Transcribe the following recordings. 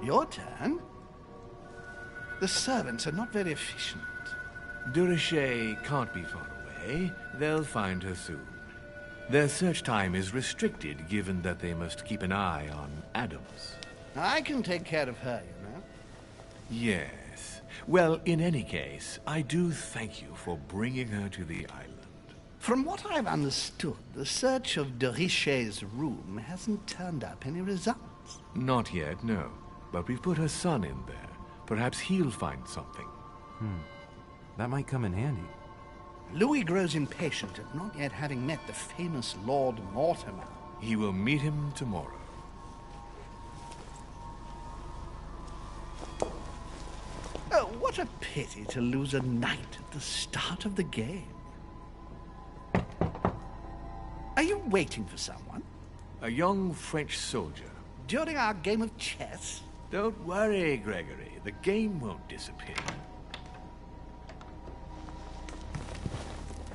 Your turn? The servants are not very efficient. Durocher can't be far away. They'll find her soon. Their search time is restricted, given that they must keep an eye on Adams. I can take care of her, you know. Yes. Well, in any case, I do thank you for bringing her to the island. From what I've understood, the search of Durocher's room hasn't turned up any results. Not yet, no. But we've put her son in there. Perhaps he'll find something. That might come in handy. Louis grows impatient at not yet having met the famous Lord Mortimer. He will meet him tomorrow. Oh, what a pity to lose a knight at the start of the game. Are you waiting for someone? A young French soldier. During our game of chess? Don't worry, Gregory. The game won't disappear.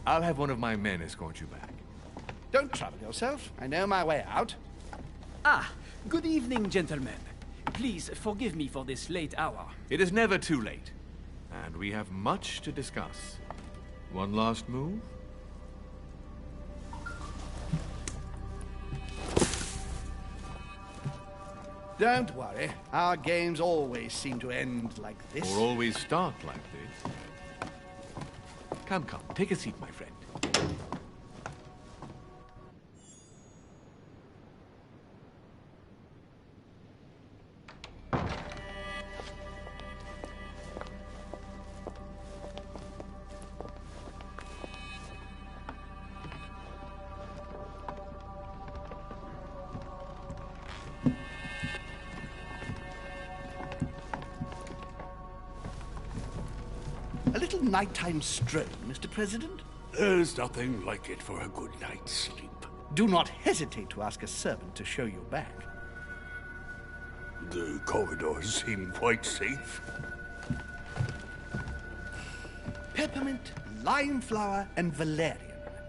I'll have one of my men escort you back. Don't trouble yourself. I know my way out. Ah, good evening, gentlemen. Please forgive me for this late hour. It is never too late. And we have much to discuss. One last move? Don't worry. Our games always seem to end like this. Or always start like this. Come, come. Take a seat, my friend. A little nighttime stroll, Mr. President? There's nothing like it for a good night's sleep. Do not hesitate to ask a servant to show you back. The corridors seem quite safe. Peppermint, lime flower, and valerian.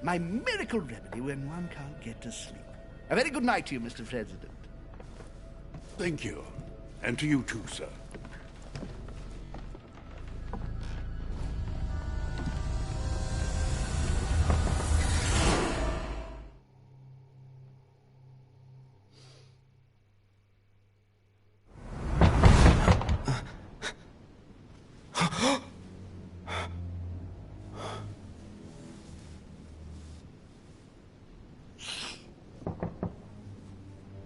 My miracle remedy when one can't get to sleep. A very good night to you, Mr. President. Thank you. And to you too, sir.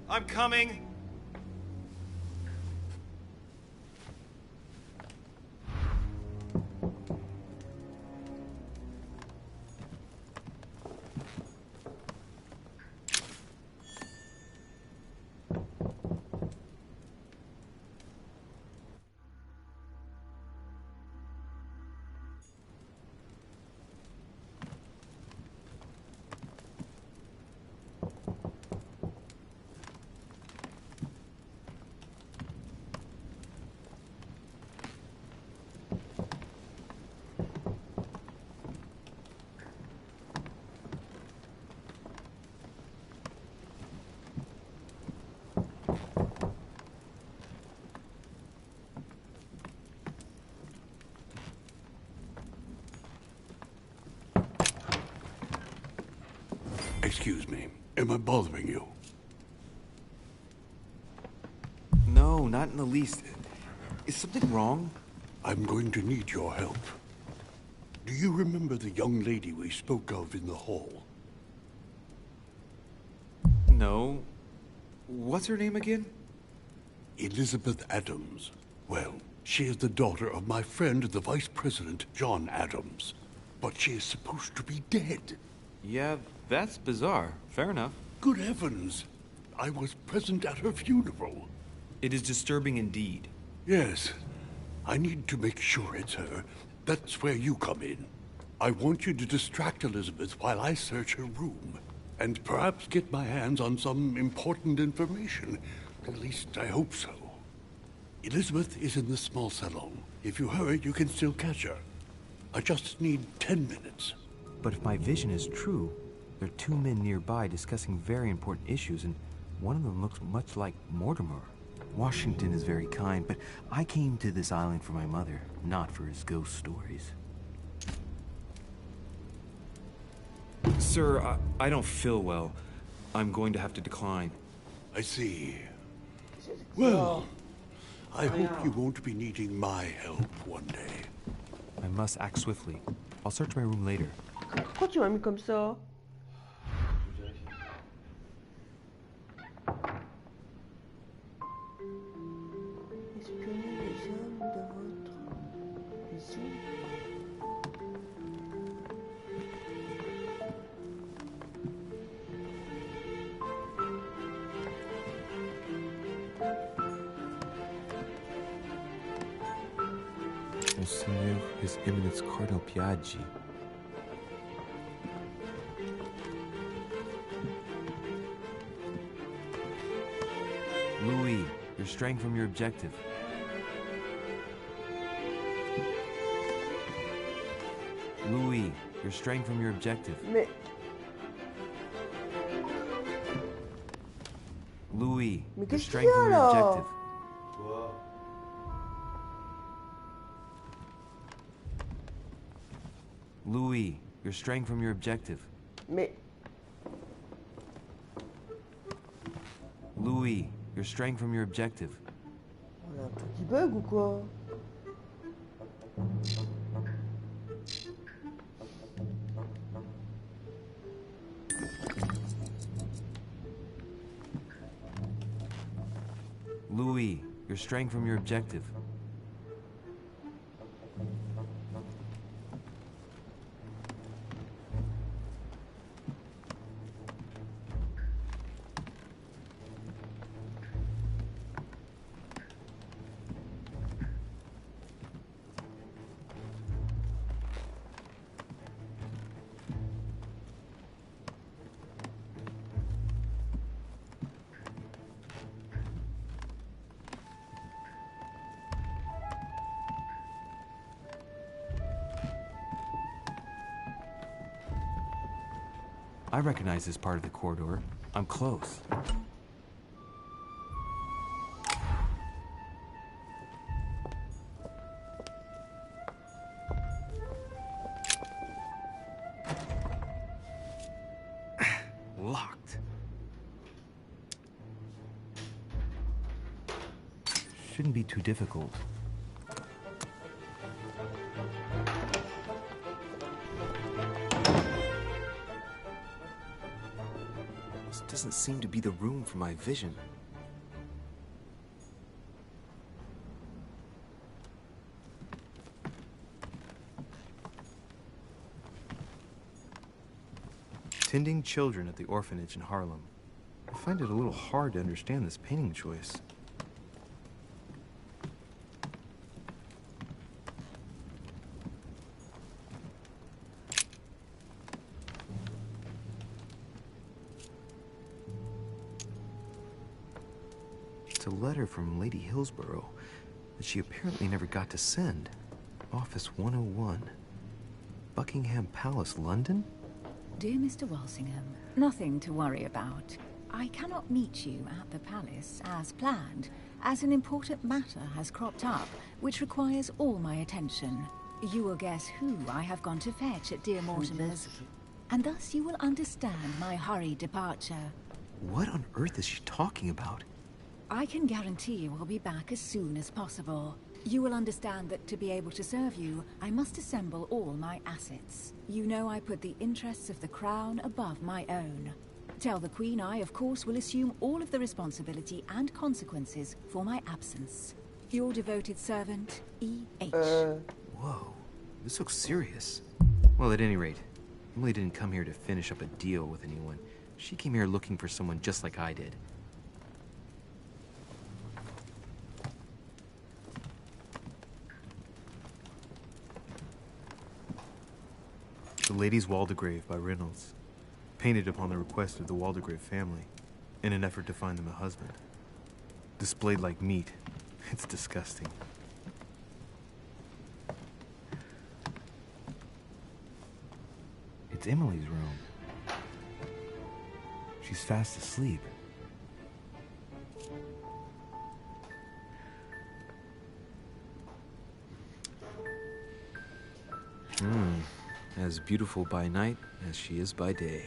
I'm coming. Excuse me. Am I bothering you? No, not in the least. Is something wrong? I'm going to need your help. Do you remember the young lady we spoke of in the hall? No. What's her name again? Elizabeth Adams. Well, she is the daughter of my friend, the Vice President, John Adams. But she is supposed to be dead. Yeah, that's bizarre. Fair enough. Good heavens! I was present at her funeral. It is disturbing indeed. Yes. I need to make sure it's her. That's where you come in. I want you to distract Elizabeth while I search her room. And perhaps get my hands on some important information. At least, I hope so. Elizabeth is in the small salon. If you hurry, you can still catch her. I just need 10 minutes. But if my vision is true, there are two men nearby discussing very important issues, and one of them looks much like Mortimer. Washington is very kind, but I came to this island for my mother, not for his ghost stories. Sir, I don't feel well. I'm going to have to decline. I see. Well, I hope you won't be needing my help one day. I must act swiftly. I'll search my room later. Pourquoi tu m'as mis comme ça? Espionner les hommes de votre maison. Monseigneur, His Eminence Cardinal Piaggi. Louis, you're straying from your objective. Louis, you're straying from your objective. Mais Louis, Mais you're qu'est-ce straying qu'il y a, from your là? objective. Louis, you're straying from your objective. mais Louis, you're straying from your objective. on a un truc qui bug ou quoi? Louis, you're straying from your objective. I recognize this part of the corridor. I'm close. Locked. Shouldn't be too difficult. This doesn't seem to be the room for my vision. Tending children at the orphanage in Harlem. I find it a little hard to understand this painting choice. It's a letter from Lady Hillsborough that she apparently never got to send. Office 101. Buckingham Palace, London? Dear Mr. Walsingham, nothing to worry about. I cannot meet you at the palace as planned, as an important matter has cropped up, which requires all my attention. You will guess who I have gone to fetch at dear Mortimer's, and thus you will understand my hurried departure. What on earth is she talking about? I can guarantee you I'll be back as soon as possible. You will understand that to be able to serve you, I must assemble all my assets. You know I put the interests of the crown above my own. Tell the Queen I, of course, will assume all of the responsibility and consequences for my absence. Your devoted servant, E.H. Whoa, this looks serious. Well, at any rate, Emily didn't come here to finish up a deal with anyone. She came here looking for someone just like I did. The Lady's Waldegrave by Reynolds, painted upon the request of the Waldegrave family, in an effort to find them a husband. Displayed like meat. It's disgusting. It's Emily's room. She's fast asleep. As beautiful by night as she is by day.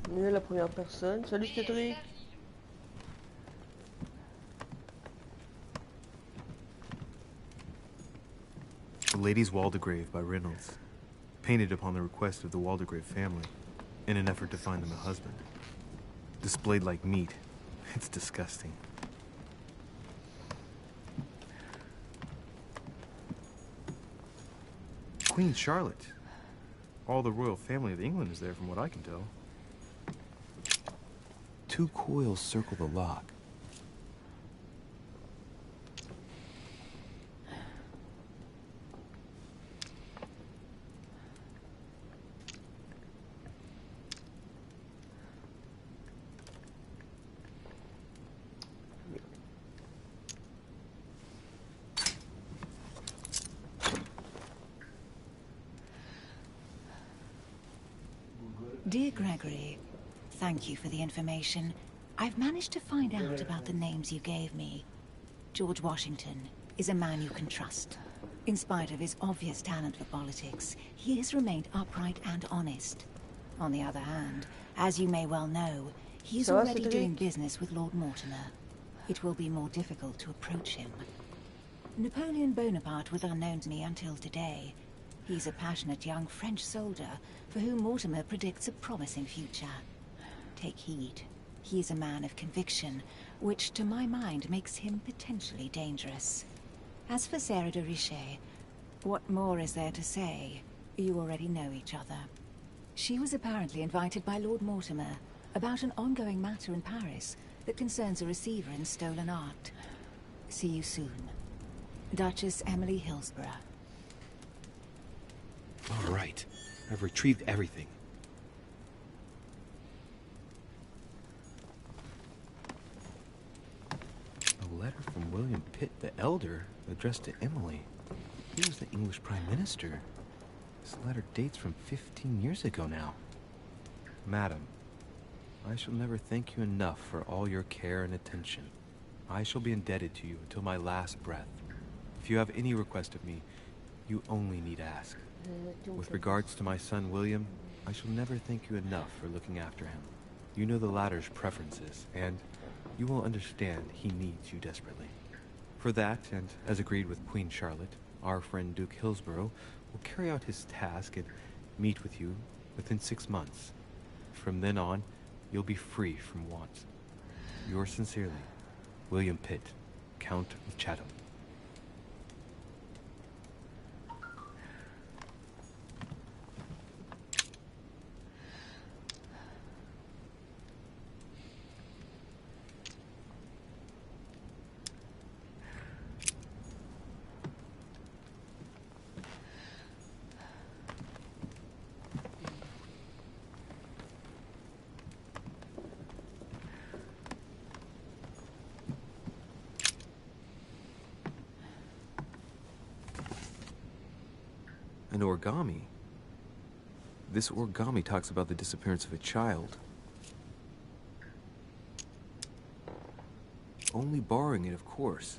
On est la première personne. Salut Cédric. The Lady's Waldegrave by Reynolds, painted upon the request of the Waldegrave family, in an effort to find them a husband. Displayed like meat. It's disgusting. Queen Charlotte. All the royal family of England is there from what I can tell. 2 coils circle the lock. Dear Gregory, thank you for the information. I've managed to find out about the names you gave me. George Washington is a man you can trust. In spite of his obvious talent for politics, he has remained upright and honest. On the other hand, as you may well know, he is already doing business with Lord Mortimer. It will be more difficult to approach him. Napoleon Bonaparte was unknown to me until today. He's a passionate young French soldier for whom Mortimer predicts a promising future. Take heed. He is a man of conviction, which to my mind makes him potentially dangerous. As for Sarah de Richet, what more is there to say? You already know each other. She was apparently invited by Lord Mortimer about an ongoing matter in Paris that concerns a receiver in stolen art. See you soon. Duchess Emily Hillsborough. All right. I've retrieved everything. A letter from William Pitt the Elder, addressed to Emily. He was the English Prime Minister. This letter dates from 15 years ago now. Madam, I shall never thank you enough for all your care and attention. I shall be indebted to you until my last breath. If you have any request of me, you only need ask. With regards to my son William, I shall never thank you enough for looking after him. You know the latter's preferences, and you will understand he needs you desperately. For that, and as agreed with Queen Charlotte, our friend Duke Hillsborough will carry out his task and meet with you within 6 months. From then on, you'll be free from want. Yours sincerely, William Pitt, Count of Chatham. An origami? This origami talks about the disappearance of a child. Only borrowing it, of course.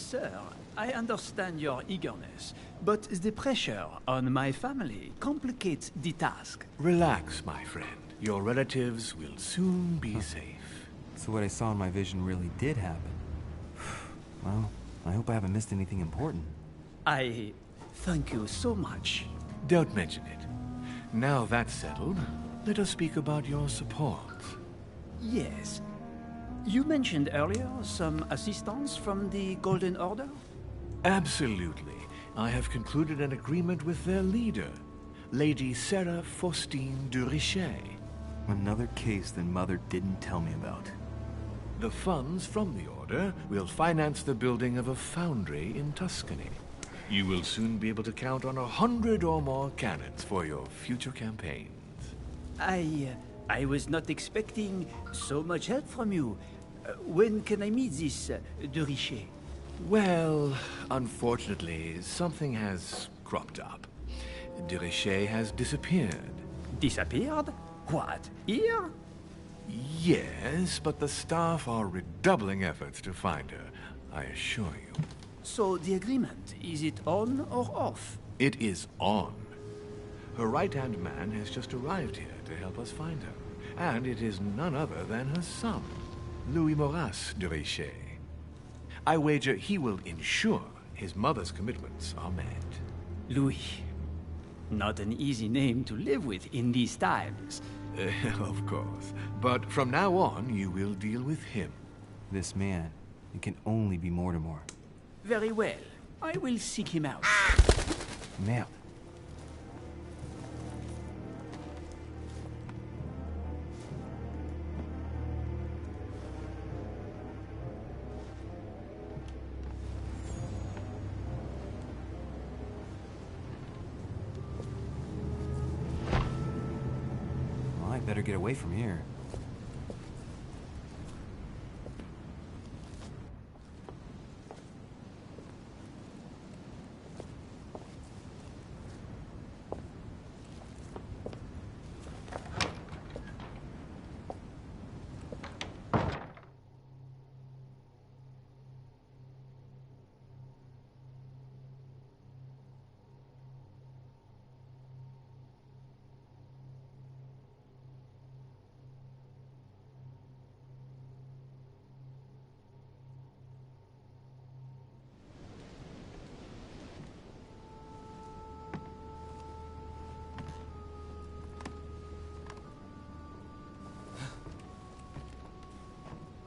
Sir, I understand your eagerness, but the pressure on my family complicates the task. Relax, my friend. Your relatives will soon be safe. So what I saw in my vision really did happen. Well, I hope I haven't missed anything important. I thank you so much. Don't mention it. Now that's settled, let us speak about your support. Yes. You mentioned earlier some assistance from the Golden Order? Absolutely. I have concluded an agreement with their leader, Lady Sarah Faustine de Richet. Another case that Mother didn't tell me about. The funds from the Order will finance the building of a foundry in Tuscany. You will soon be able to count on 100 or more cannons for your future campaigns. I was not expecting so much help from you. When can I meet this de Richet? Well, unfortunately, something has cropped up. De Richet has disappeared. Disappeared? What, here? Yes, but the staff are redoubling efforts to find her, I assure you. So the agreement, is it on or off? It is on. Her right-hand man has just arrived here to help us find her, and it is none other than her son, Louis Maurice de Richet. I wager he will ensure his mother's commitments are met. Louis. Not an easy name to live with in these times. Of course. But from now on, you will deal with him. This man, it can only be Mortimer. Very well. I will seek him out. Ma'am. Well, I better get away from here.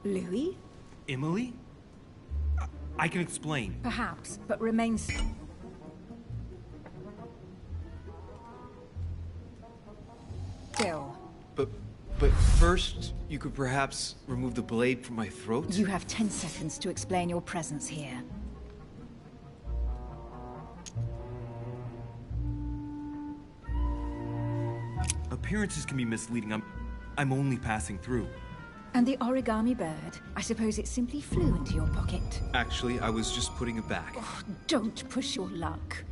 Louis? Emily? I can explain. Perhaps, but remain still. But first, you could perhaps remove the blade from my throat? You have 10 seconds to explain your presence here. Appearances can be misleading. I'm only passing through. And the origami bird? I suppose it simply flew into your pocket. Actually, I was just putting it back. Oh, don't push your luck.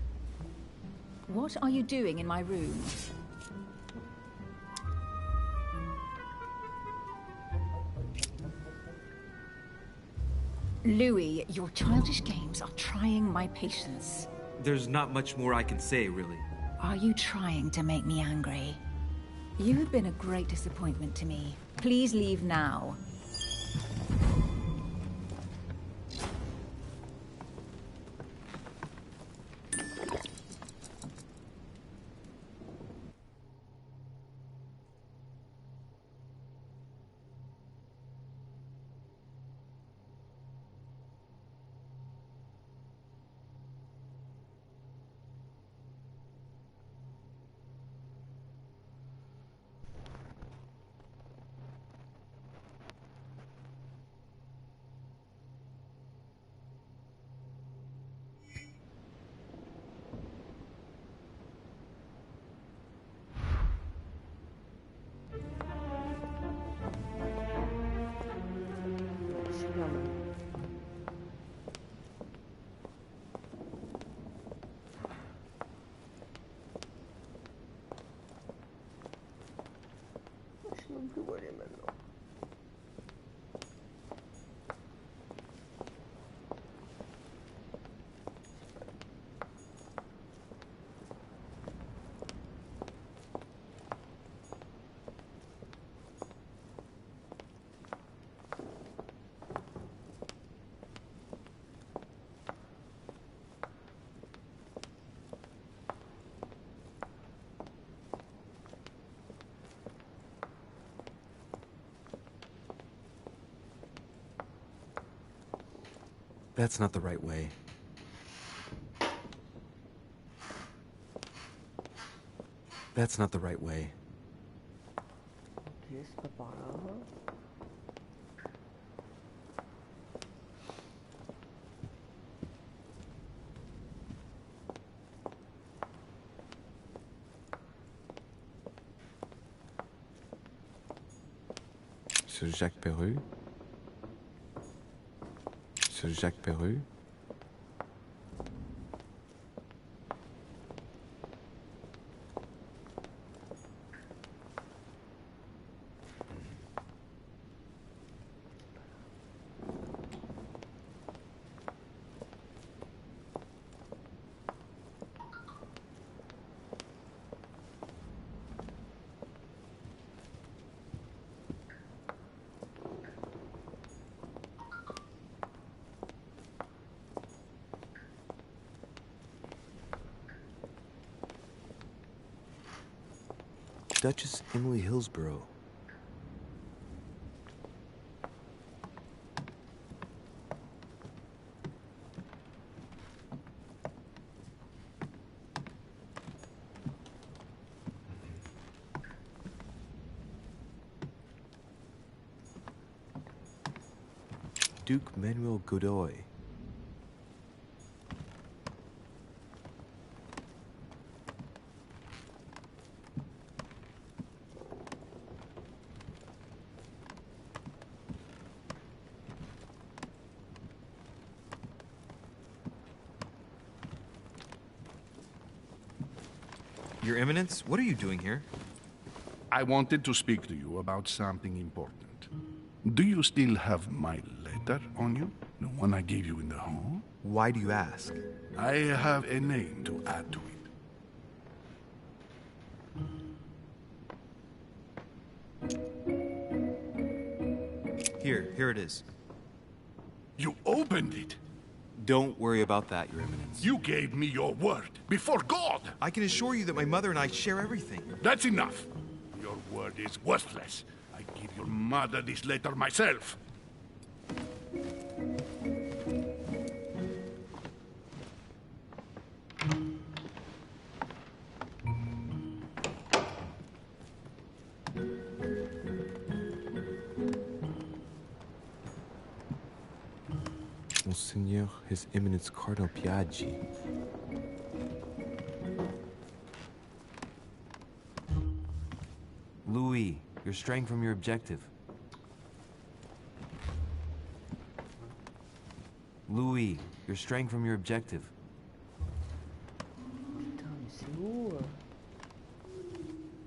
What are you doing in my room? Louis, your childish games are trying my patience. There's not much more I can say, really. Are you trying to make me angry? You have been a great disappointment to me. Please leave now. That's not the right way. That's not the right way. Ok, c'est pas par là. Ce Jacques Perru. Ce Jacques Perru. Duchess Emily Hillsborough. Duke Manuel Godoy. Your Eminence, what are you doing here? I wanted to speak to you about something important. Do you still have my letter on you? The one I gave you in the hall? Why do you ask? I have a name to add to it. Here it is. You opened it! Don't worry about that, Your Eminence. You gave me your word, before God! I can assure you that my mother and I share everything. That's enough! Your word is worthless. I give your mother this letter myself. Monseigneur, His Eminence Cardinal Piaggi. Louis, you're straying from your objective. Louis, you're straying from your objective. Putain, mais c'est où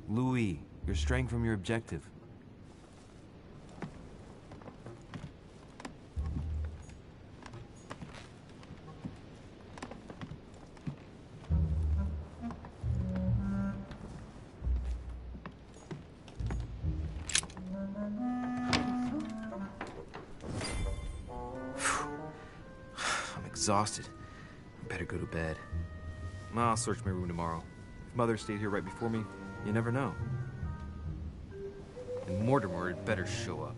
Louis, you're straying from your objective. I'm exhausted. I better go to bed. I'll search my room tomorrow. If Mother stayed here right before me, you never know. And Mortimer had better show up.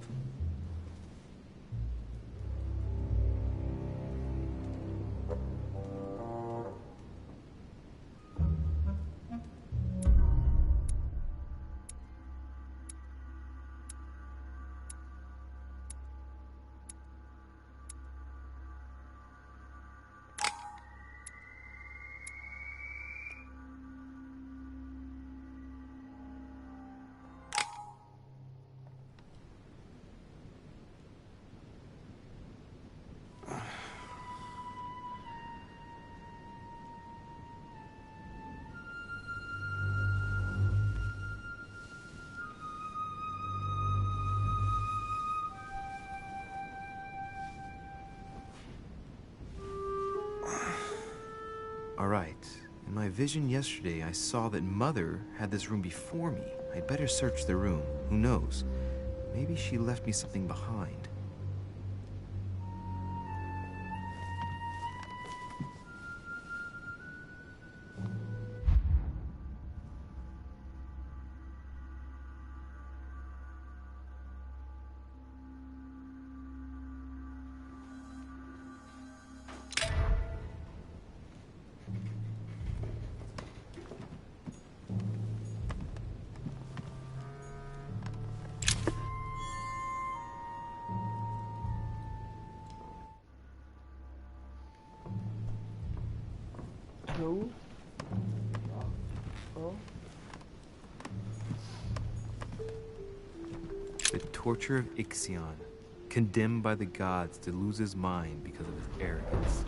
All right. In my vision yesterday, I saw that Mother had this room before me. I'd better search the room. Who knows? Maybe she left me something behind. vas où? Oh. The torture of Ixion, condemned by the gods to lose his mind because of his arrogance.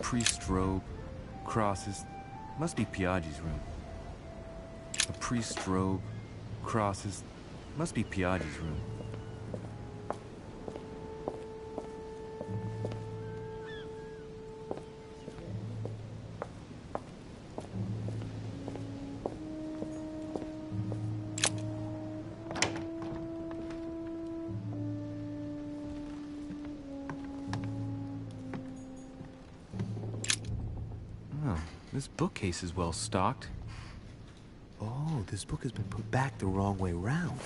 Priest's robe, crosses. Must be Piaggi's room. A priest's robe, crosses. Must be Piaggi's room. This bookcase is well stocked. Oh, this book has been put back the wrong way round.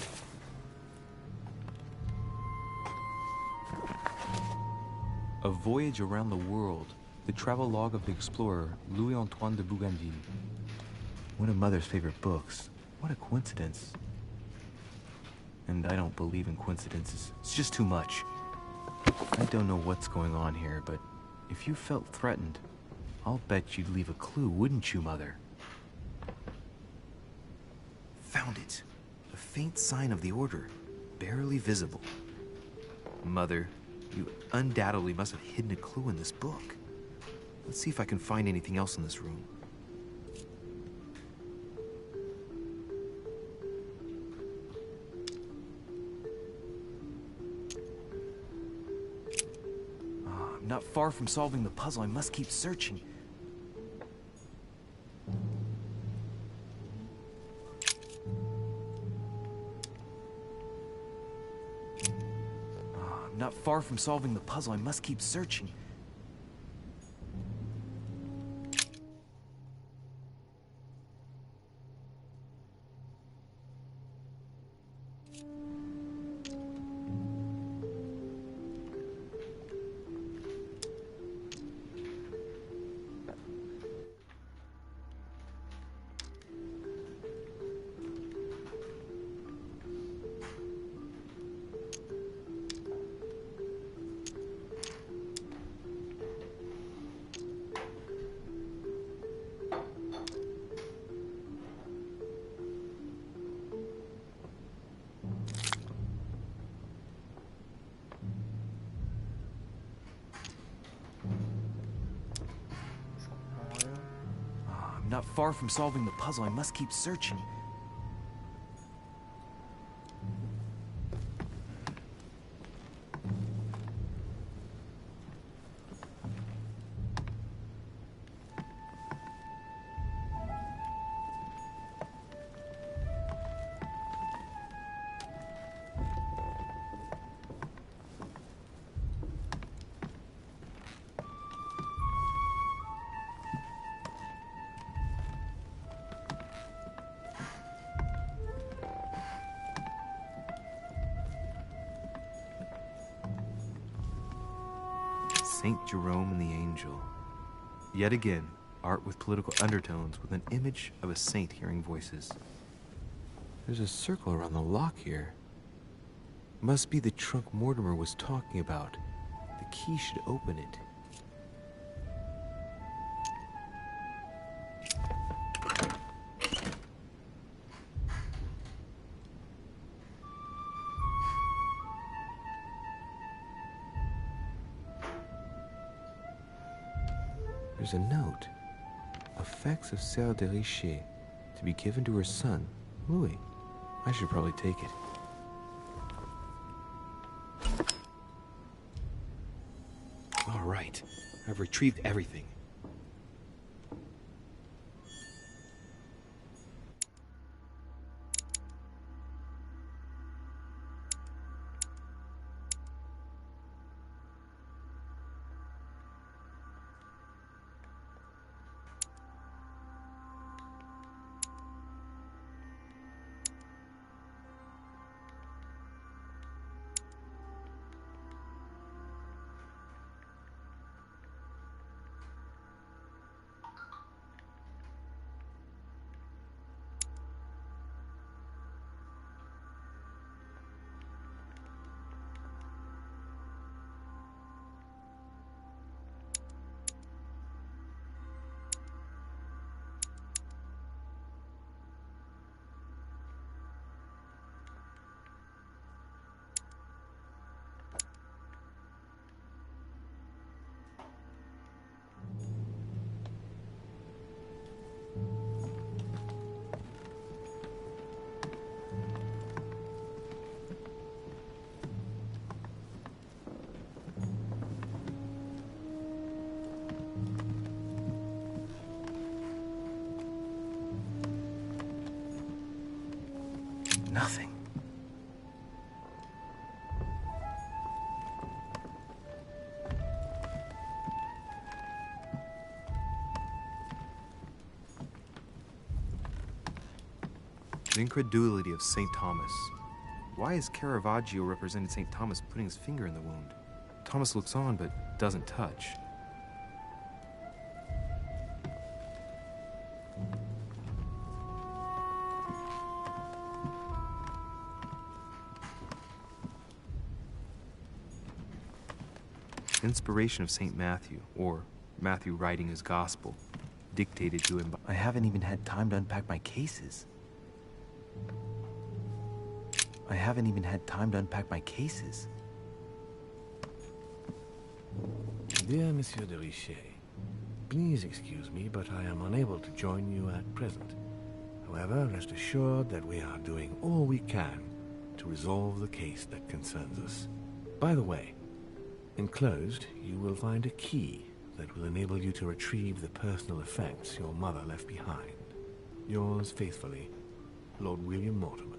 A Voyage Around the World, the travelogue of the explorer Louis-Antoine de Bougainville. One of Mother's favorite books. What a coincidence. And I don't believe in coincidences. It's just too much. I don't know what's going on here, but if you felt threatened, I'll bet you'd leave a clue, wouldn't you, Mother? Found it. A faint sign of the Order, barely visible. Mother, you undoubtedly must have hidden a clue in this book. Let's see if I can find anything else in this room. I'm not far from solving the puzzle. I must keep searching. I'm not far from solving the puzzle. I must keep searching. I'm not far from solving the puzzle. I must keep searching. Saint Jerome and the Angel. Yet again, art with political undertones with an image of a saint hearing voices. There's a circle around the lock here. Must be the trunk Mortimer was talking about. The key should open it. There's a note. Effects of Sœur de Richer, to be given to her son, Louis. I should probably take it. All right. I've retrieved everything. Nothing. The incredulity of St. Thomas. Why is Caravaggio represented St. Thomas putting his finger in the wound? Thomas looks on but doesn't touch. Inspiration of St. Matthew, or Matthew writing his gospel, dictated to him by... I haven't even had time to unpack my cases. I haven't even had time to unpack my cases. Dear Monsieur de Richer, please excuse me, but I am unable to join you at present. However, rest assured that we are doing all we can to resolve the case that concerns us. By the way, enclosed, you will find a key that will enable you to retrieve the personal effects your mother left behind. Yours faithfully, Lord William Mortimer.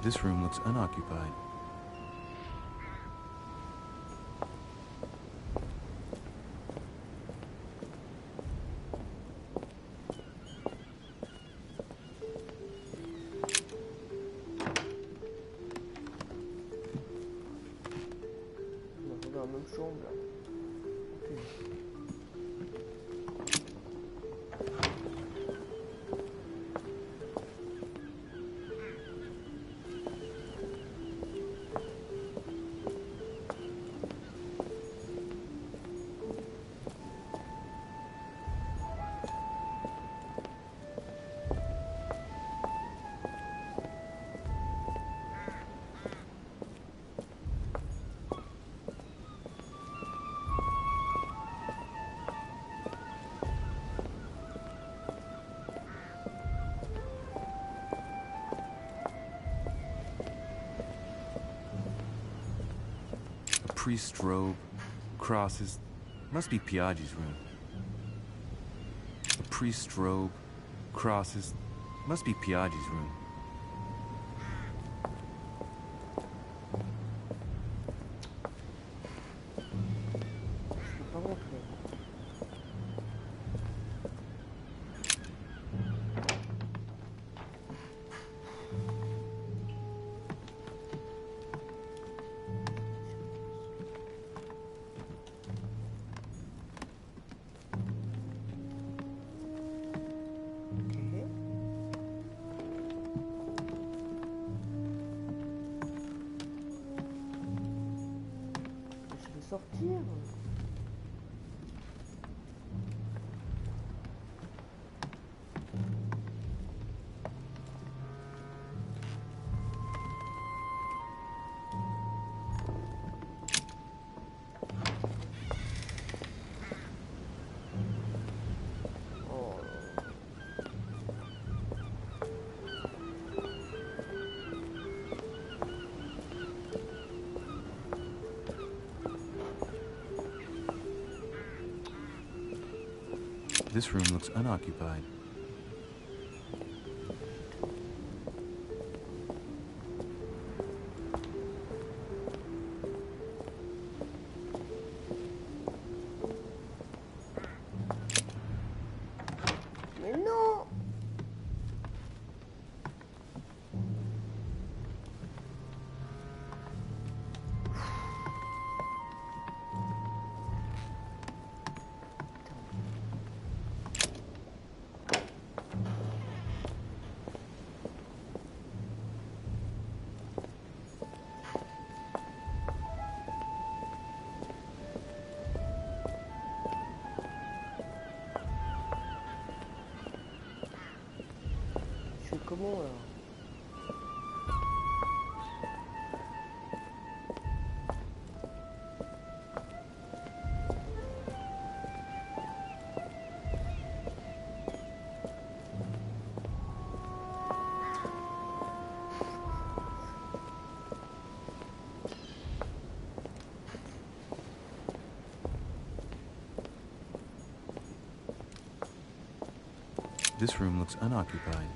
This room looks unoccupied. On est dans la même chambre là. Ok. priest's robe, crosses. Must be Piaggi's room. A priest's robe, crosses. Must be Piaggi's room. Je peux pas rentrer. Ok. Je vais sortir. Oh. This room looks unoccupied. Mais non! Je fais comment là? This room looks unoccupied.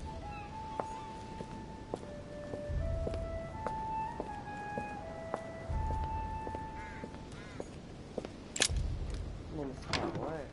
Non mais c'est pas vrai.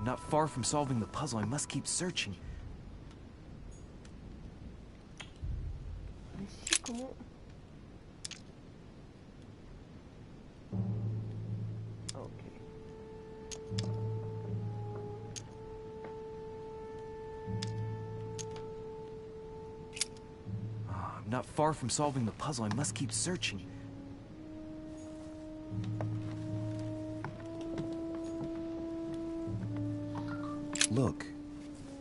I'm not far from solving the puzzle. I must keep searching. Mais si, comment? Ok. I'm not far from solving the puzzle. I must keep searching. Look,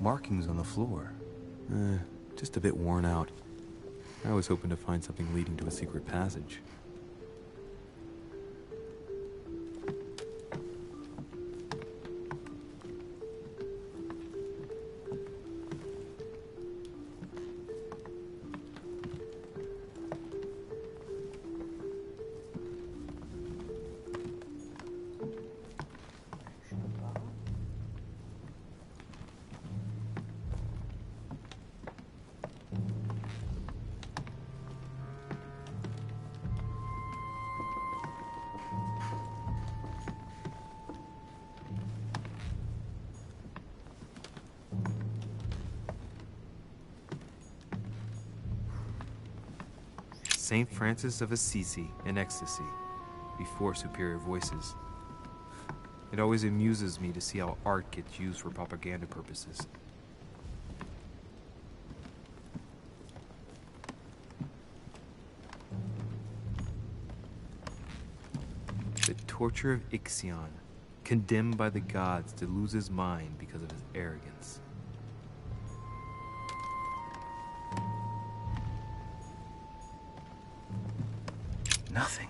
markings on the floor. Just a bit worn out. I was hoping to find something leading to a secret passage. Je peux pas. Saint Francis of Assisi in ecstasy, before superior voices. It always amuses me to see how art gets used for propaganda purposes. The torture of Ixion, condemned by the gods to lose his mind because of his arrogance. Nothing.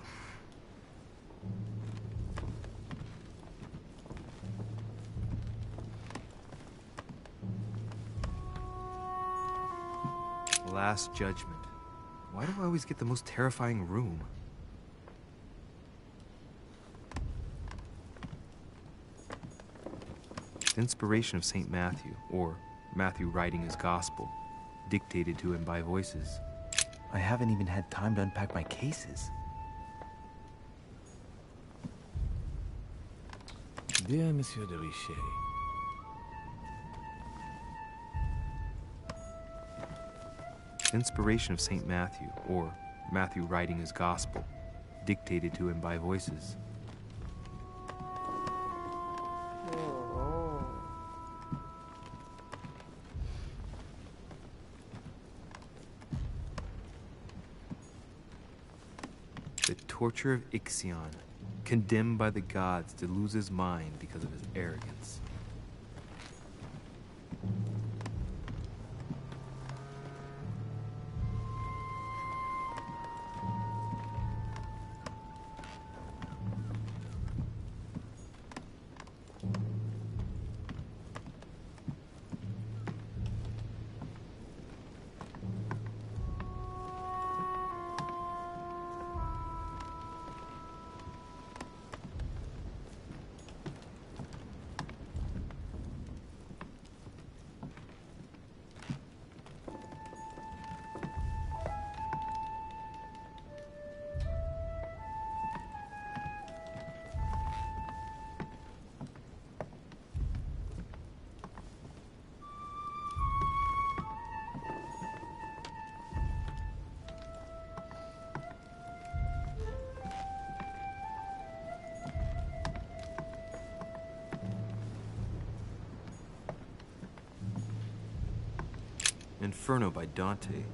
Last Judgment. Why do I always get the most terrifying room? The inspiration of St. Matthew, or Matthew writing his gospel, dictated to him by voices. I haven't even had time to unpack my cases. Dear Monsieur de Richet, Inspiration of St. Matthew, or Matthew writing his gospel, dictated to him by voices. Oh. The torture of Ixion, condemned by the gods to lose his mind because of his arrogance. Inferno by Dante.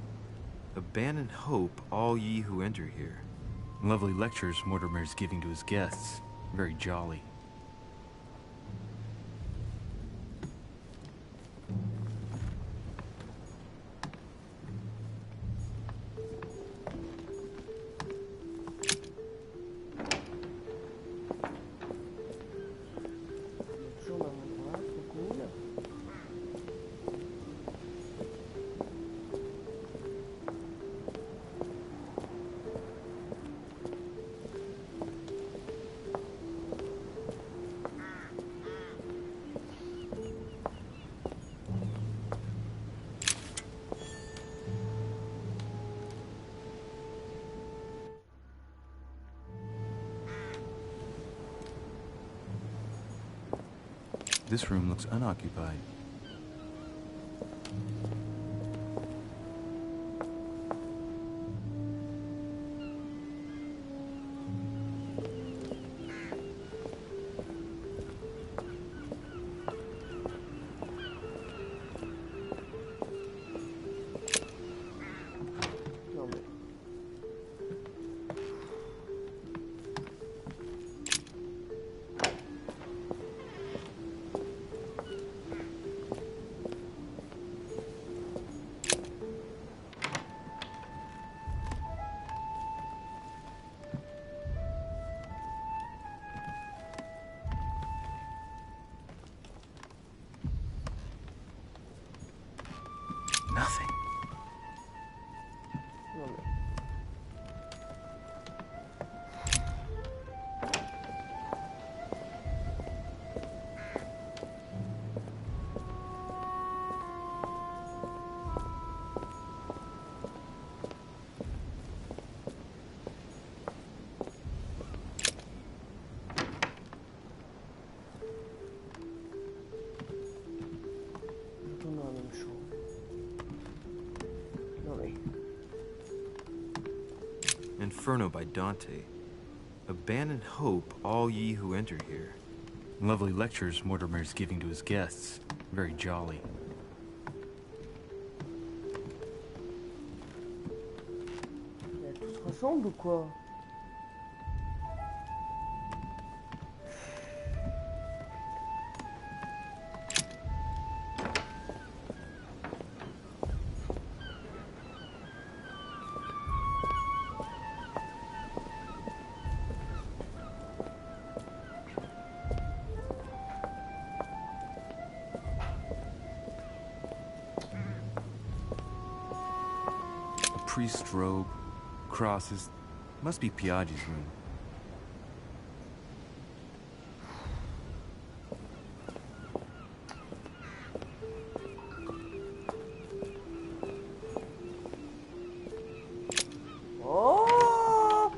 Abandon hope, all ye who enter here. Lovely lectures Mortimer's giving to his guests. Very jolly. Schon mal was, cool. This room looks unoccupied. Non mais... Inferno by Dante. Abandon hope, all ye who enter here. Lovely lectures Mortimer's giving to his guests. Very jolly. Tout se ressemble ou quoi? Priest's robe, crosses. Must be Piaggi's room. Oh!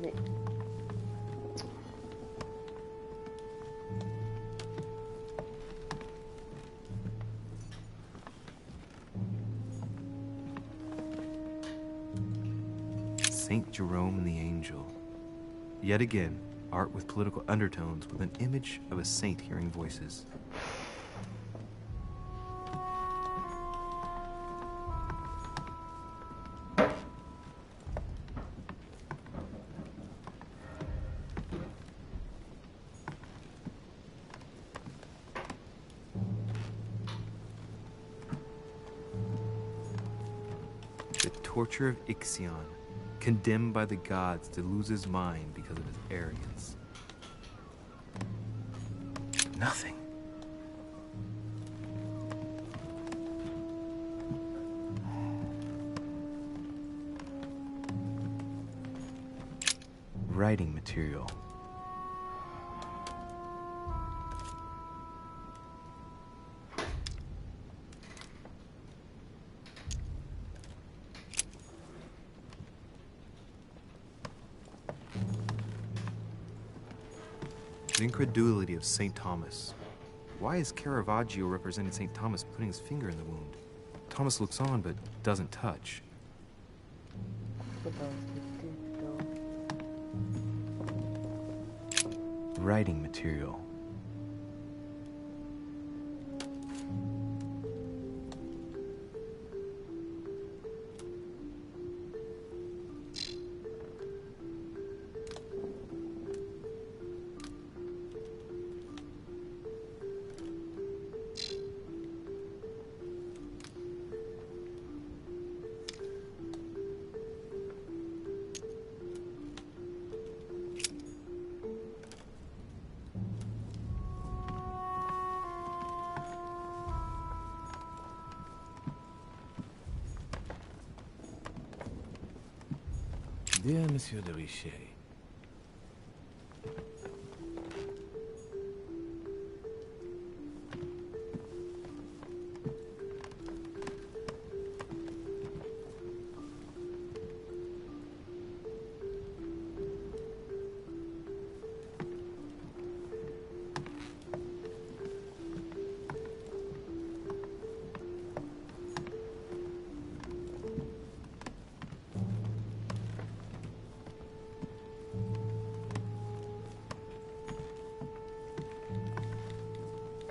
Mais... Saint Jerome and the Angel. Yet again, art with political undertones with an image of a saint hearing voices. The torture of Ixion, condemned by the gods to lose his mind because of his arrogance. Nothing. Writing material. The incredulity of St. Thomas. Why is Caravaggio representing St. Thomas putting his finger in the wound? Thomas looks on but doesn't touch. Writing material. Dear Monsieur de Richet,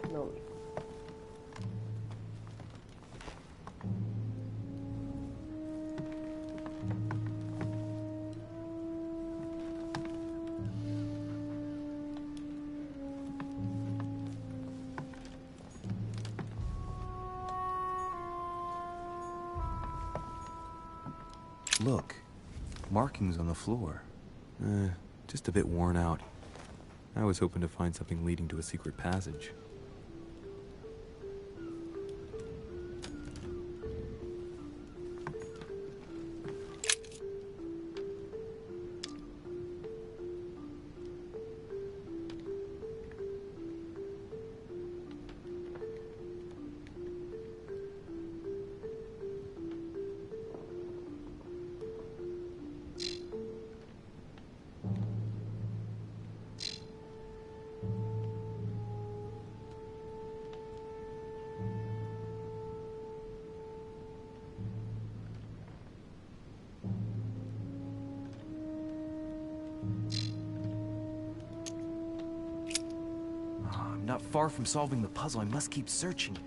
Non. Look, markings on the floor. Just a bit worn out. I was hoping to find something leading to a secret passage. far from solving the puzzle. I must keep searching.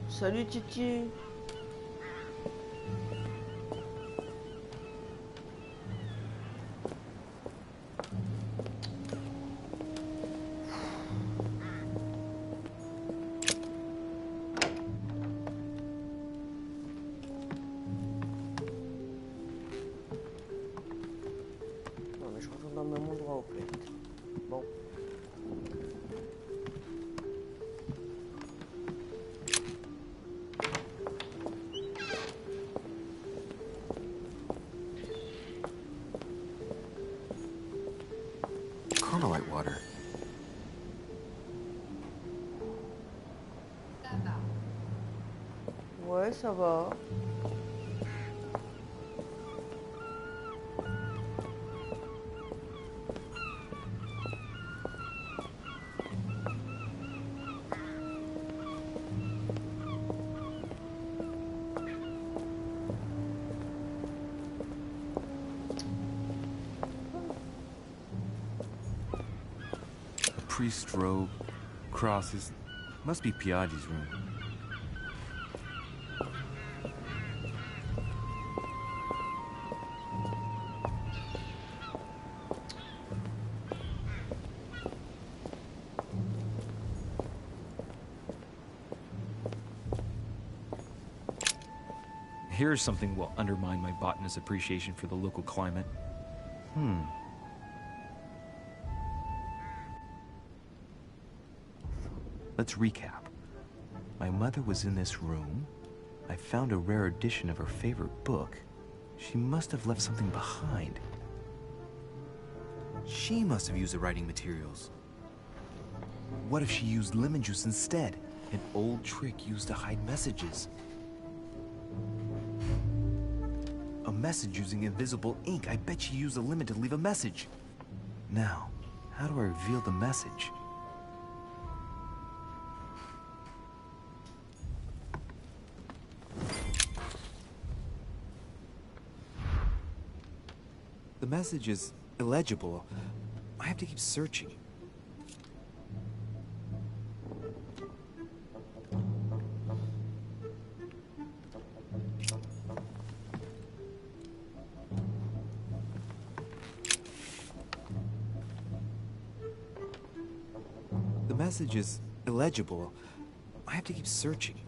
Salut Titi. Non mais je retourne dans le même endroit au fait. Bon. Carmelite water. Ouais, ça va. Priest's robe, crosses. Must be Piaggi's room. Here's something will undermine my botanist's appreciation for the local climate. Let's recap. My mother was in this room. I found a rare edition of her favorite book. She must have left something behind. She must have used the writing materials. What if she used lemon juice instead? An old trick used to hide messages. A message using invisible ink. I bet she used a lemon to leave a message. Now, how do I reveal the message? The message is illegible. I have to keep searching. The message is illegible. I have to keep searching.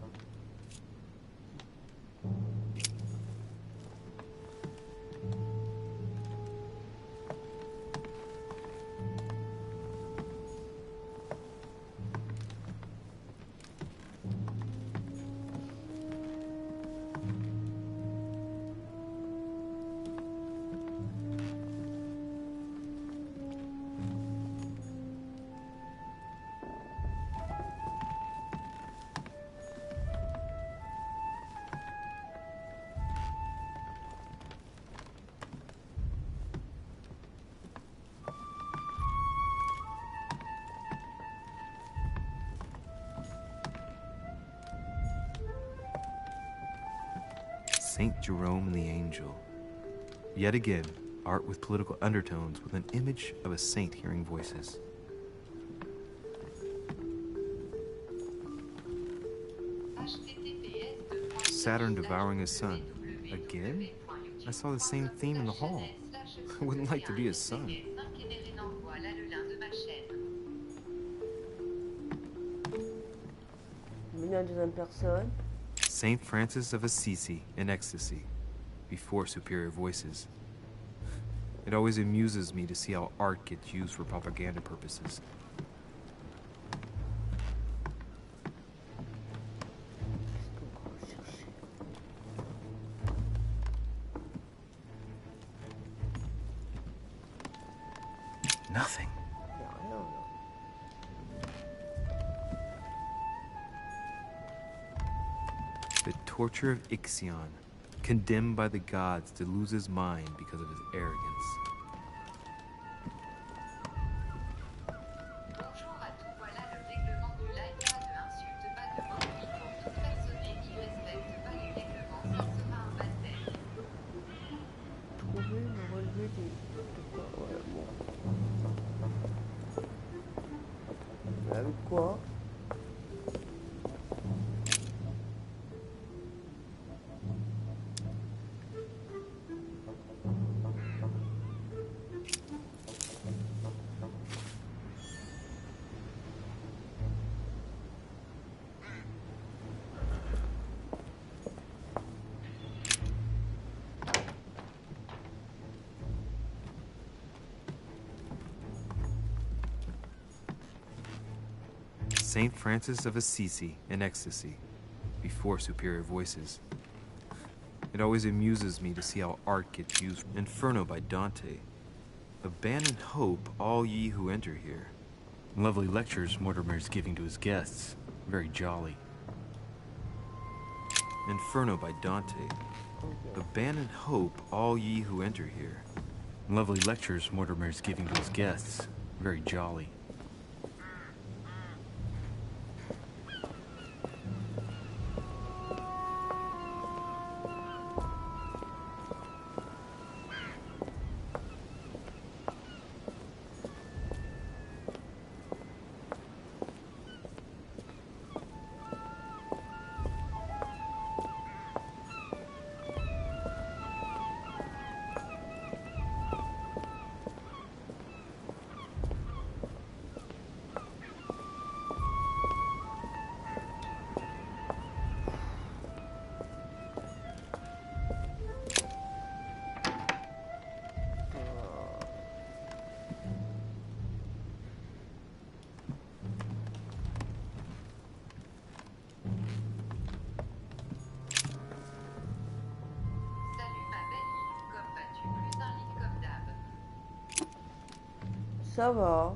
Saint Jerome and the Angel. Yet again, art with political undertones with an image of a saint hearing voices. Saturn devouring his son. Again? I saw the same theme in the hall. I wouldn't like to be his son. Venu en deuxième personne. Saint Francis of Assisi in ecstasy, before superior voices. It always amuses me to see how art gets used for propaganda purposes. Nothing. Y a rien là. The torture of Ixion, condemned by the gods to lose his mind because of his arrogance. Bonjour à tous, voilà le règlement du live. Pas de insultes, pas de moqueries pour toute personne qui respecte pas les règlements. Ça sera un baptême. Trouver le relevé de quoi? Ouais, bon. Mais avec quoi? Saint Francis of Assisi in ecstasy, before superior voices. It always amuses me to see how art gets used. Inferno by Dante. Abandon hope, all ye who enter here. Lovely lectures Mortimer's giving to his guests. Very jolly. Inferno by Dante. Abandon hope, all ye who enter here. Lovely lectures Mortimer's giving to his guests. Very jolly. Ça va.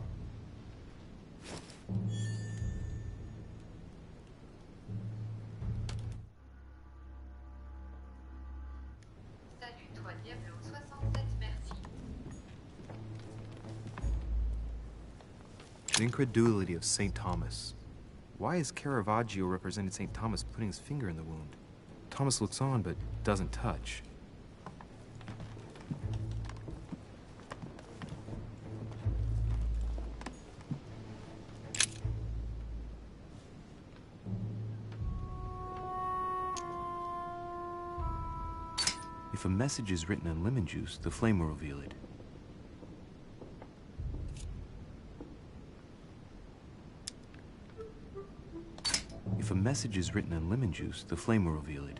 Salut toi Diablo 67, merci. The incredulity of St. Thomas. Why is Caravaggio representing St. Thomas putting his finger in the wound? Thomas looks on but doesn't touch. If a message is written in lemon juice, the flame will reveal it. If a message is written in lemon juice, the flame will reveal it.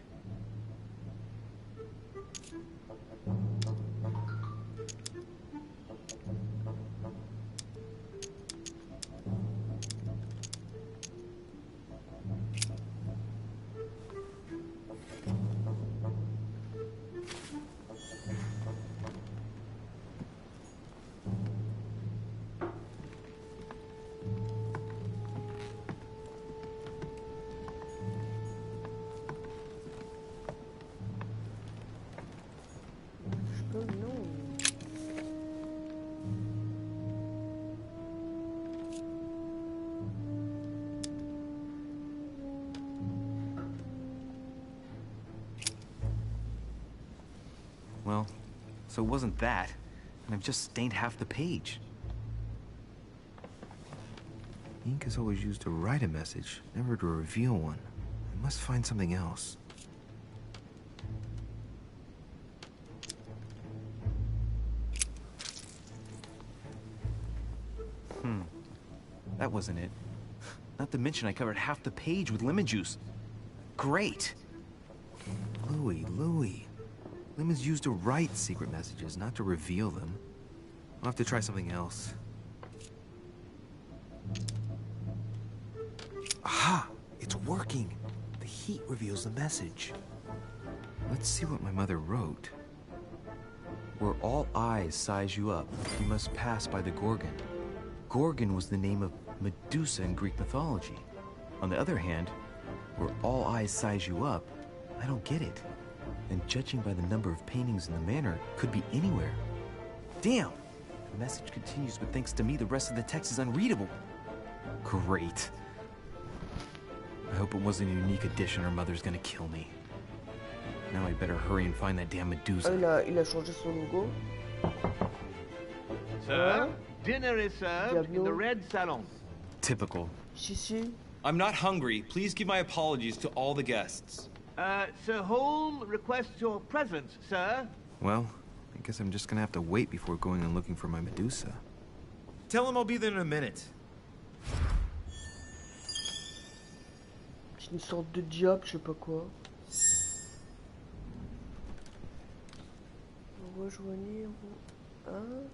Well, so it wasn't that, and I've just stained half the page. Ink is always used to write a message, never to reveal one. I must find something else. That wasn't it. Not to mention I covered half the page with lemon juice. Great! Louis. Lemon's used to write secret messages, not to reveal them. I'll have to try something else. Aha! It's working! The heat reveals the message. Let's see what my mother wrote. Where all eyes size you up, you must pass by the Gorgon. Gorgon was the name of Medusa in Greek mythology. On the other hand, where all eyes size you up, I don't get it. And judging by the number of paintings in the manor, could be anywhere. Damn! The message continues, but thanks to me, the rest of the text is unreadable. Great. I hope it wasn't a unique edition or Mother's gonna kill me. Now I better hurry and find that damn Medusa. Il a changé son logo. Sir, dinner is served in the Diablo. red salon. Typical. Si. I'm not hungry. Please give my apologies to all the guests. Sir Holm requests your presence, sir. Well, I guess I'm just gonna have to wait before going and looking for my Medusa. Tell him I'll be there in a minute. C'est une sorte de diable, je sais pas quoi. Rejoignir. Hein?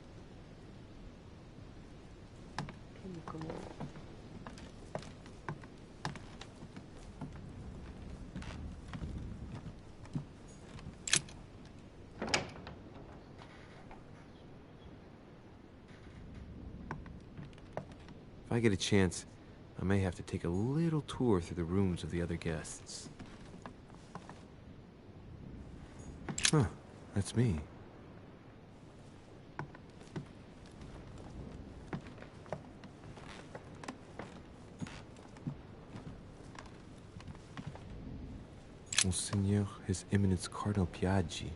Ok, mais comment? If I get a chance, I may have to take a little tour through the rooms of the other guests. Huh, that's me. Monseigneur, His Eminence Cardinal Piaggi.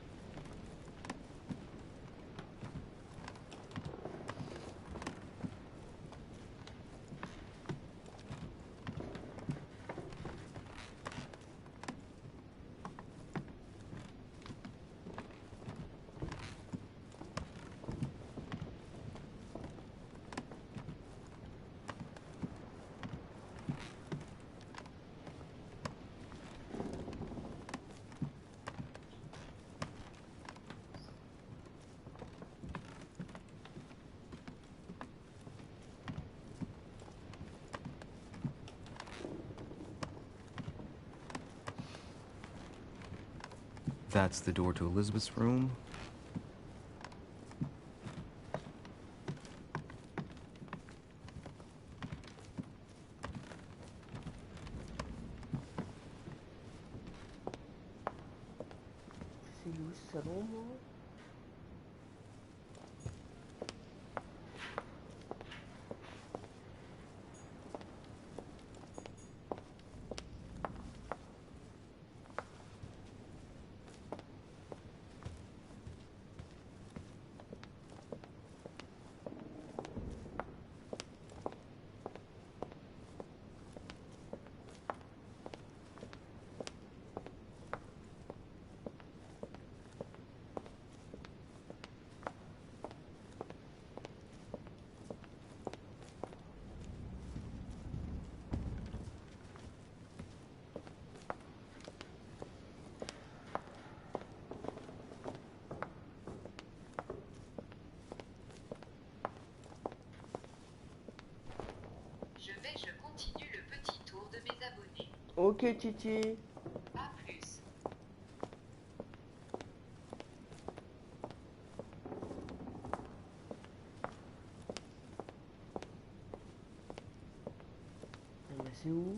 That's the door to Elizabeth's room. C'est où ce salon, moi? Je continue le petit tour de mes abonnés. Ok, Titi. A plus. Mais c'est où?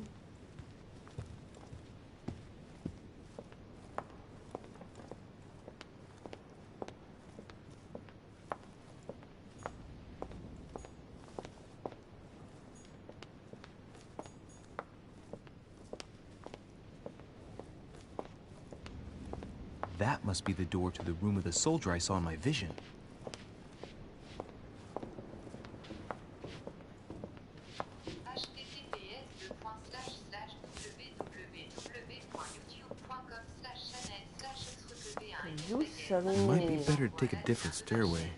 That must be the door to the room of the soldier I saw in my vision. C'est où ce salon? It might be better to take a different stairway.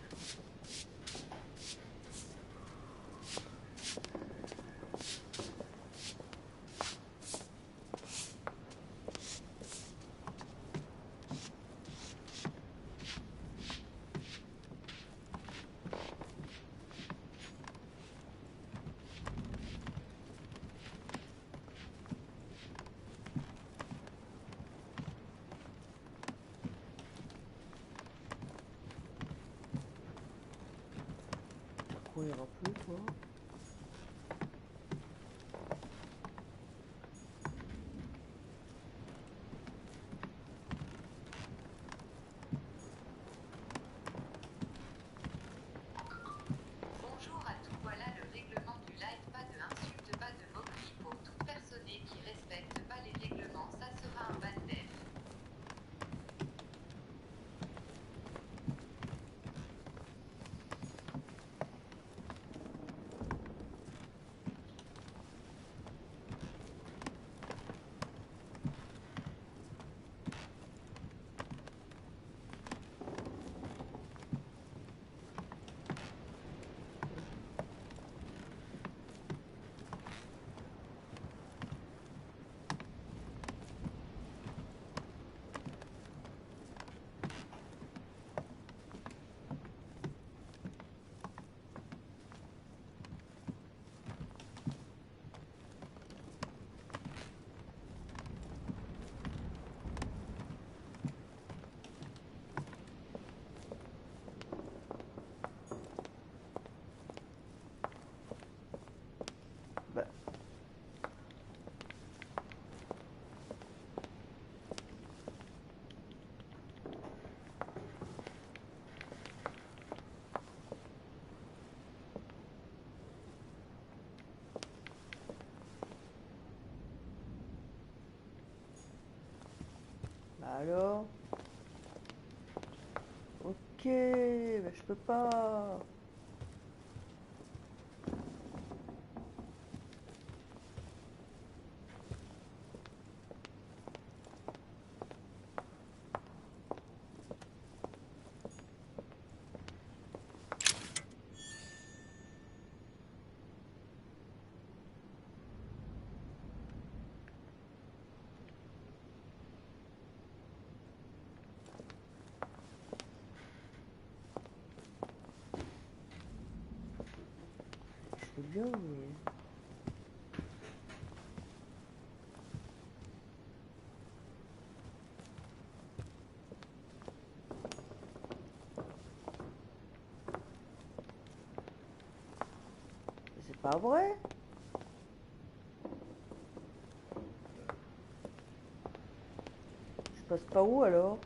Courir un peu, toi. Alors? Ok, bah je peux pas. Je veux bien, mais... C'est pas vrai? Je passe pas où alors?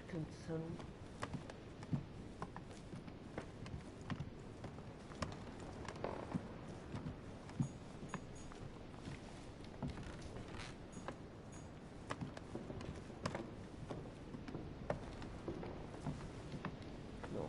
Putain de salon. Non.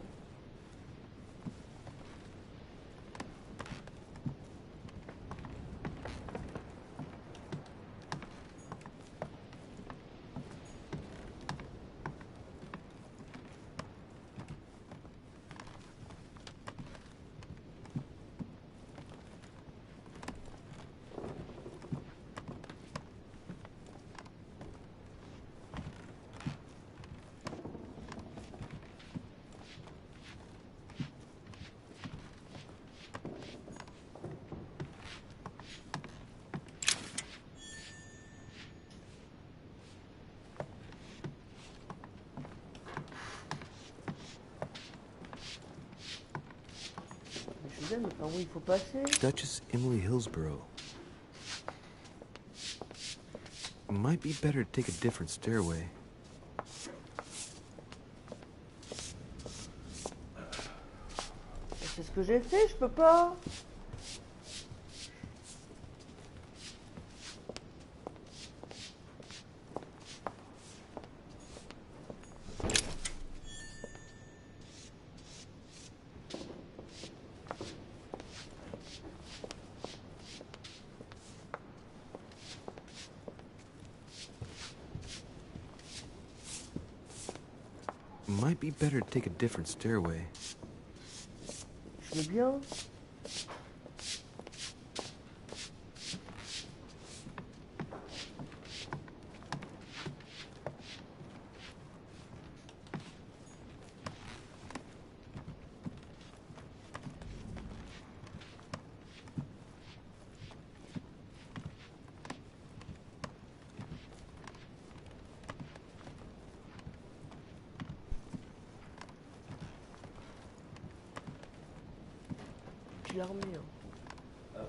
Mais je sais, mais par où il faut passer? Duchess Emily Hillsborough. Might be better to take a different stairway. C'est ce que j'ai fait, je peux pas. Might be better to take a different stairway. Je veux bien. J'ai l'armée. Hein.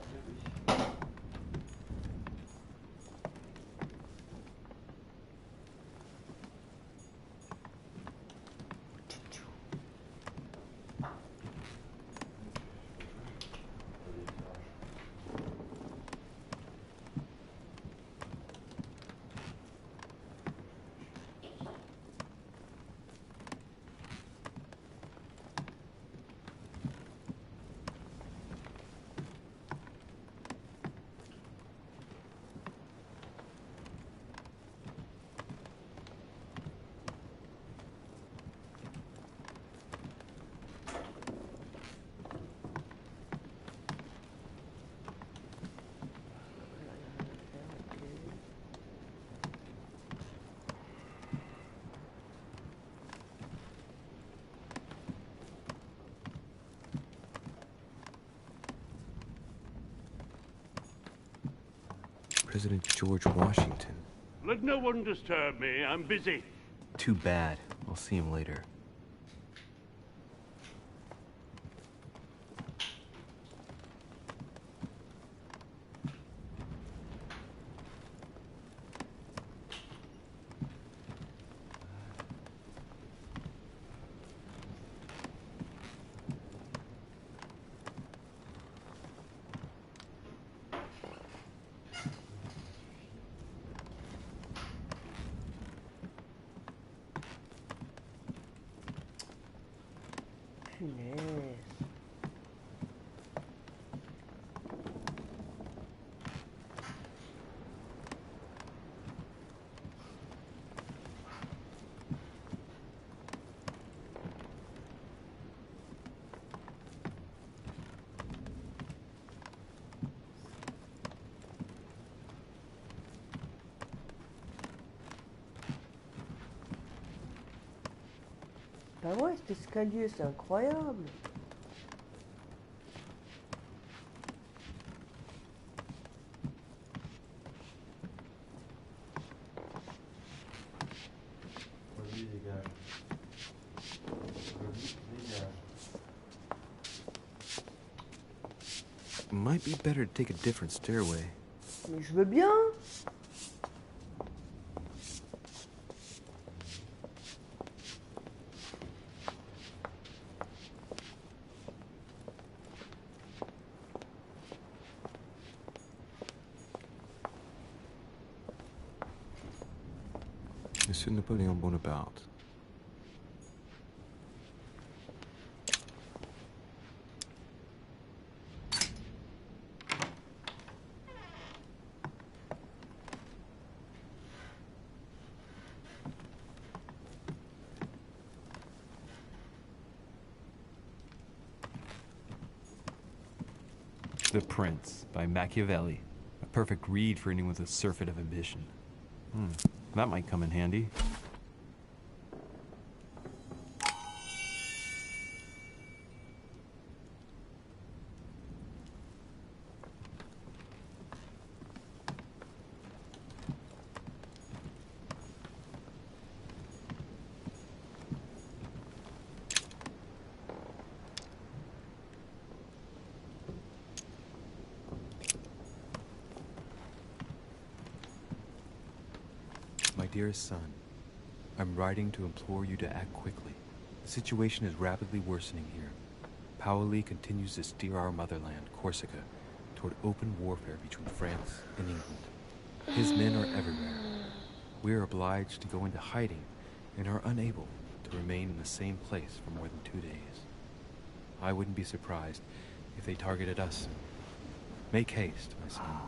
President George Washington. Let no one disturb me. I'm busy. Too bad. I'll see him later. Punaise. Bah ouais, cet escalier, c'est incroyable. Might be better to take a different stairway. Mais je veux bien. Monsieur Napoleon Bonaparte. The Prince by Machiavelli. A perfect read for anyone with a surfeit of ambition. That might come in handy. My dearest son, I'm writing to implore you to act quickly. The situation is rapidly worsening here. Paoli continues to steer our motherland, Corsica, toward open warfare between France and England. His men are everywhere. We are obliged to go into hiding and are unable to remain in the same place for more than 2 days. I wouldn't be surprised if they targeted us. Make haste, my son.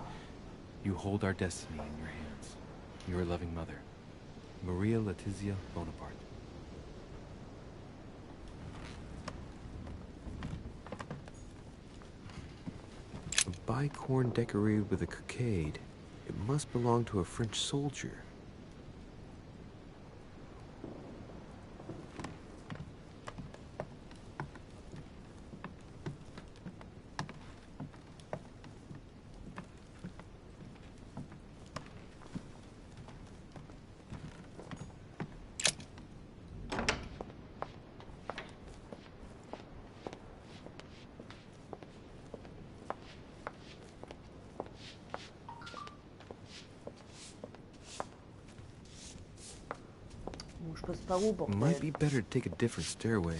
You hold our destiny in your hands. Your loving mother, Maria Letizia Bonaparte. A bicorn decorated with a cockade. It must belong to a French soldier. Bon, je passe par où, bordel? Might be better to take a different stairway.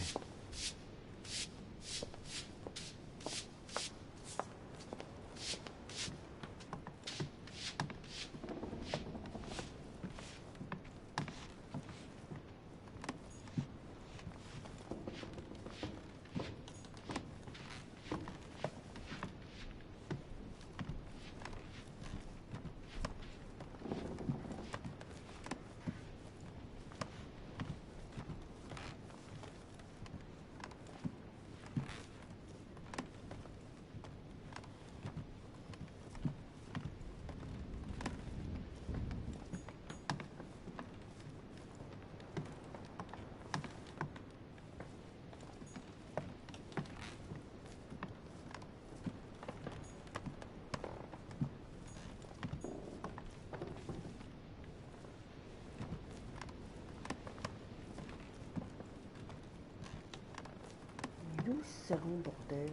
c'est long, bordel.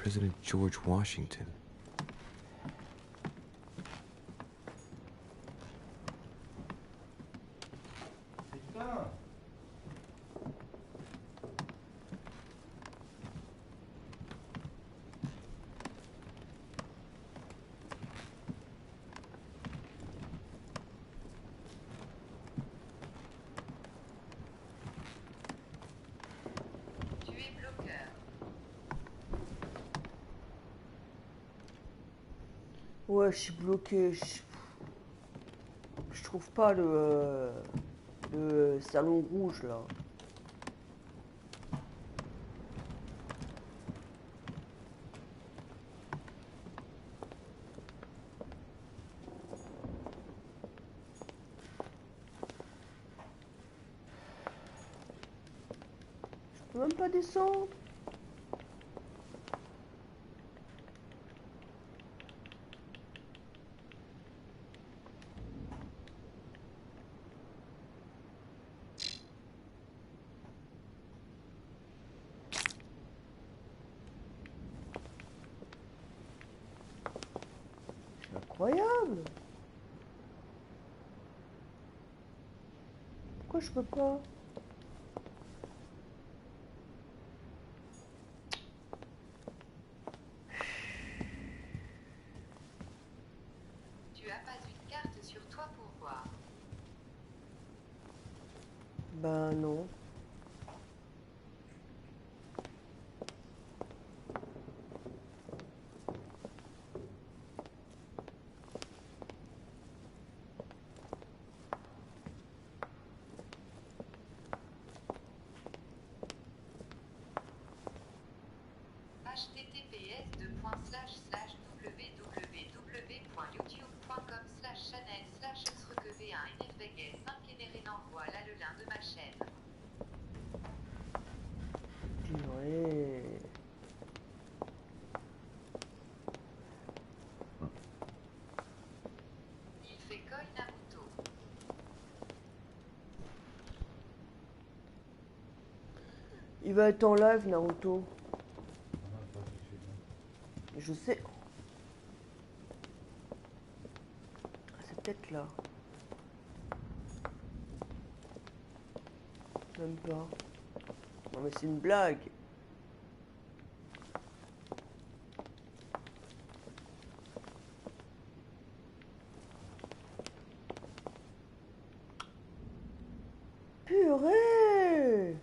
President George Washington. Tu es bloqueur. Ouais, je suis bloqué. Je trouve pas le salon rouge là. Je peux même pas descendre. Incroyable. Pourquoi je peux pas? Tu as pas une carte sur toi pour voir. Ben non. Purée. Il fait Koi Naruto. Il va être en live, Naruto. Je sais. Ah, c'est peut-être là. Même pas. Non mais c'est une blague. Purée.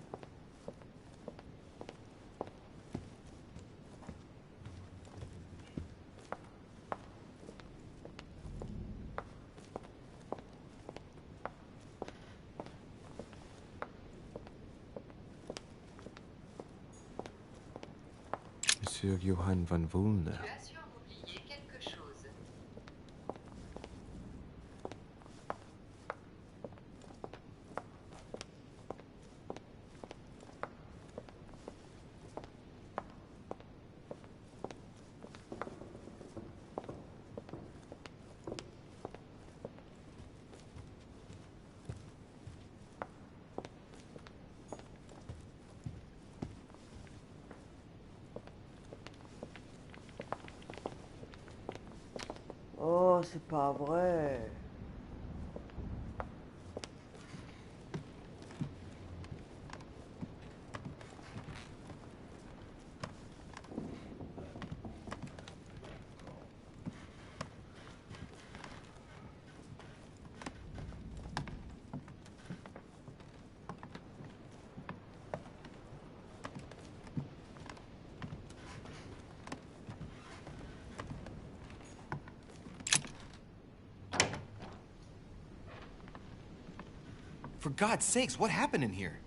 Monsieur Johann von Wulner. Tu as sûrement oublié quelque chose. Oh, c'est pas vrai. For God's sakes, what happened in here?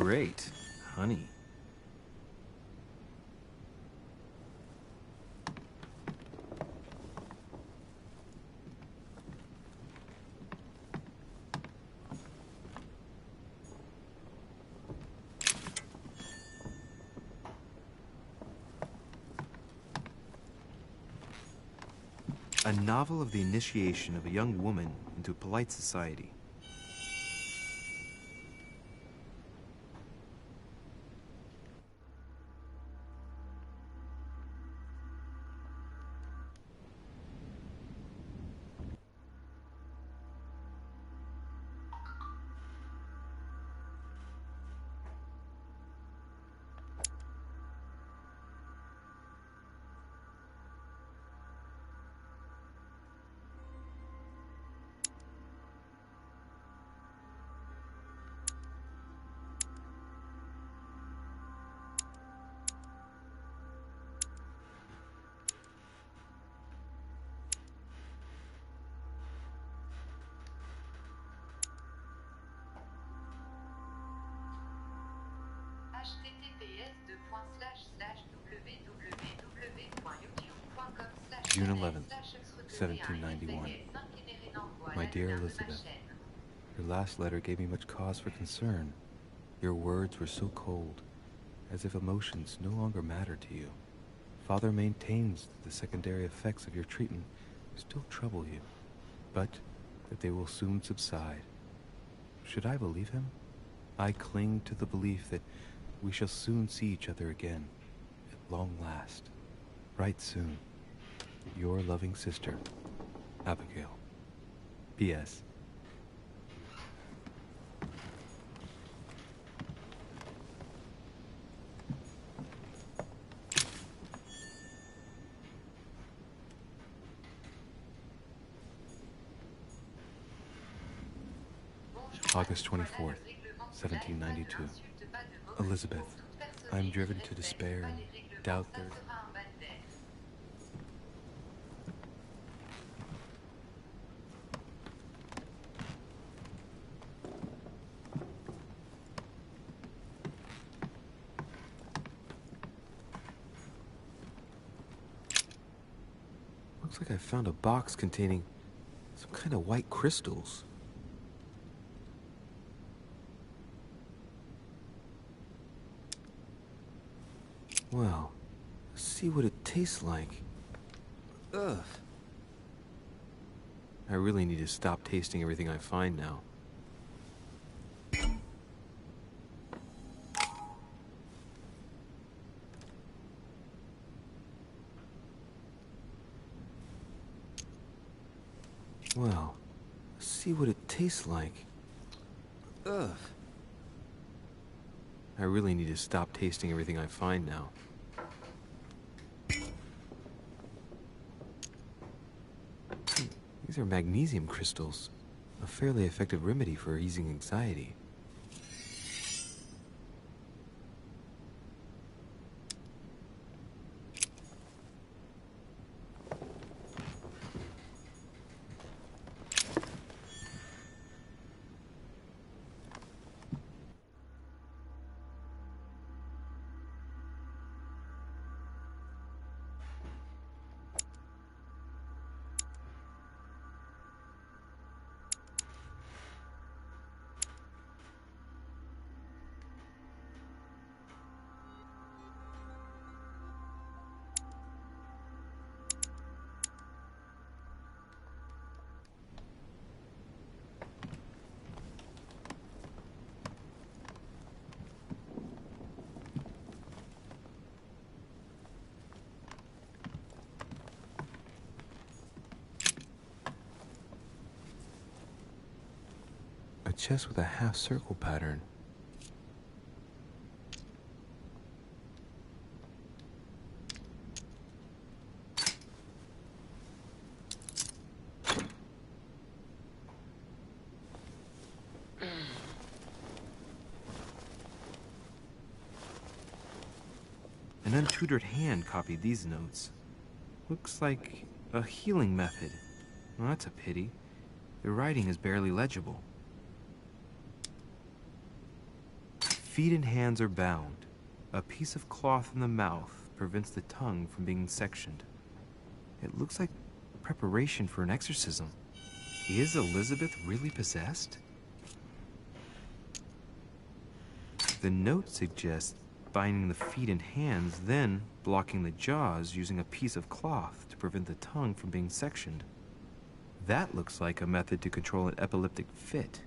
Great. Honey. A novel of the initiation of a young woman into polite society. June 11th, 1791. My dear Elizabeth, your last letter gave me much cause for concern. Your words were so cold, as if emotions no longer matter to you. Father maintains that the secondary effects of your treatment still trouble you, but that they will soon subside. Should I believe him? I cling to the belief that we shall soon see each other again, at long last. Right soon. Your loving sister, Abigail. P.S. August 24th, 1792. Elizabeth, I am driven to despair and doubt there. Looks like I found a box containing some kind of white crystals. Well, let's see what it tastes like. Ugh. I really need to stop tasting everything I find now. Well, let's see what it tastes like. Ugh. I really need to stop tasting everything I find now. These are magnesium crystals, a fairly effective remedy for easing anxiety. A chest with a half-circle pattern. An untutored hand copied these notes. Looks like a healing method. Well, that's a pity. The writing is barely legible. feet and hands are bound. A piece of cloth in the mouth prevents the tongue from being sectioned. It looks like preparation for an exorcism. Is Elizabeth really possessed? The note suggests binding the feet and hands, then blocking the jaws using a piece of cloth to prevent the tongue from being sectioned. That looks like a method to control an epileptic fit.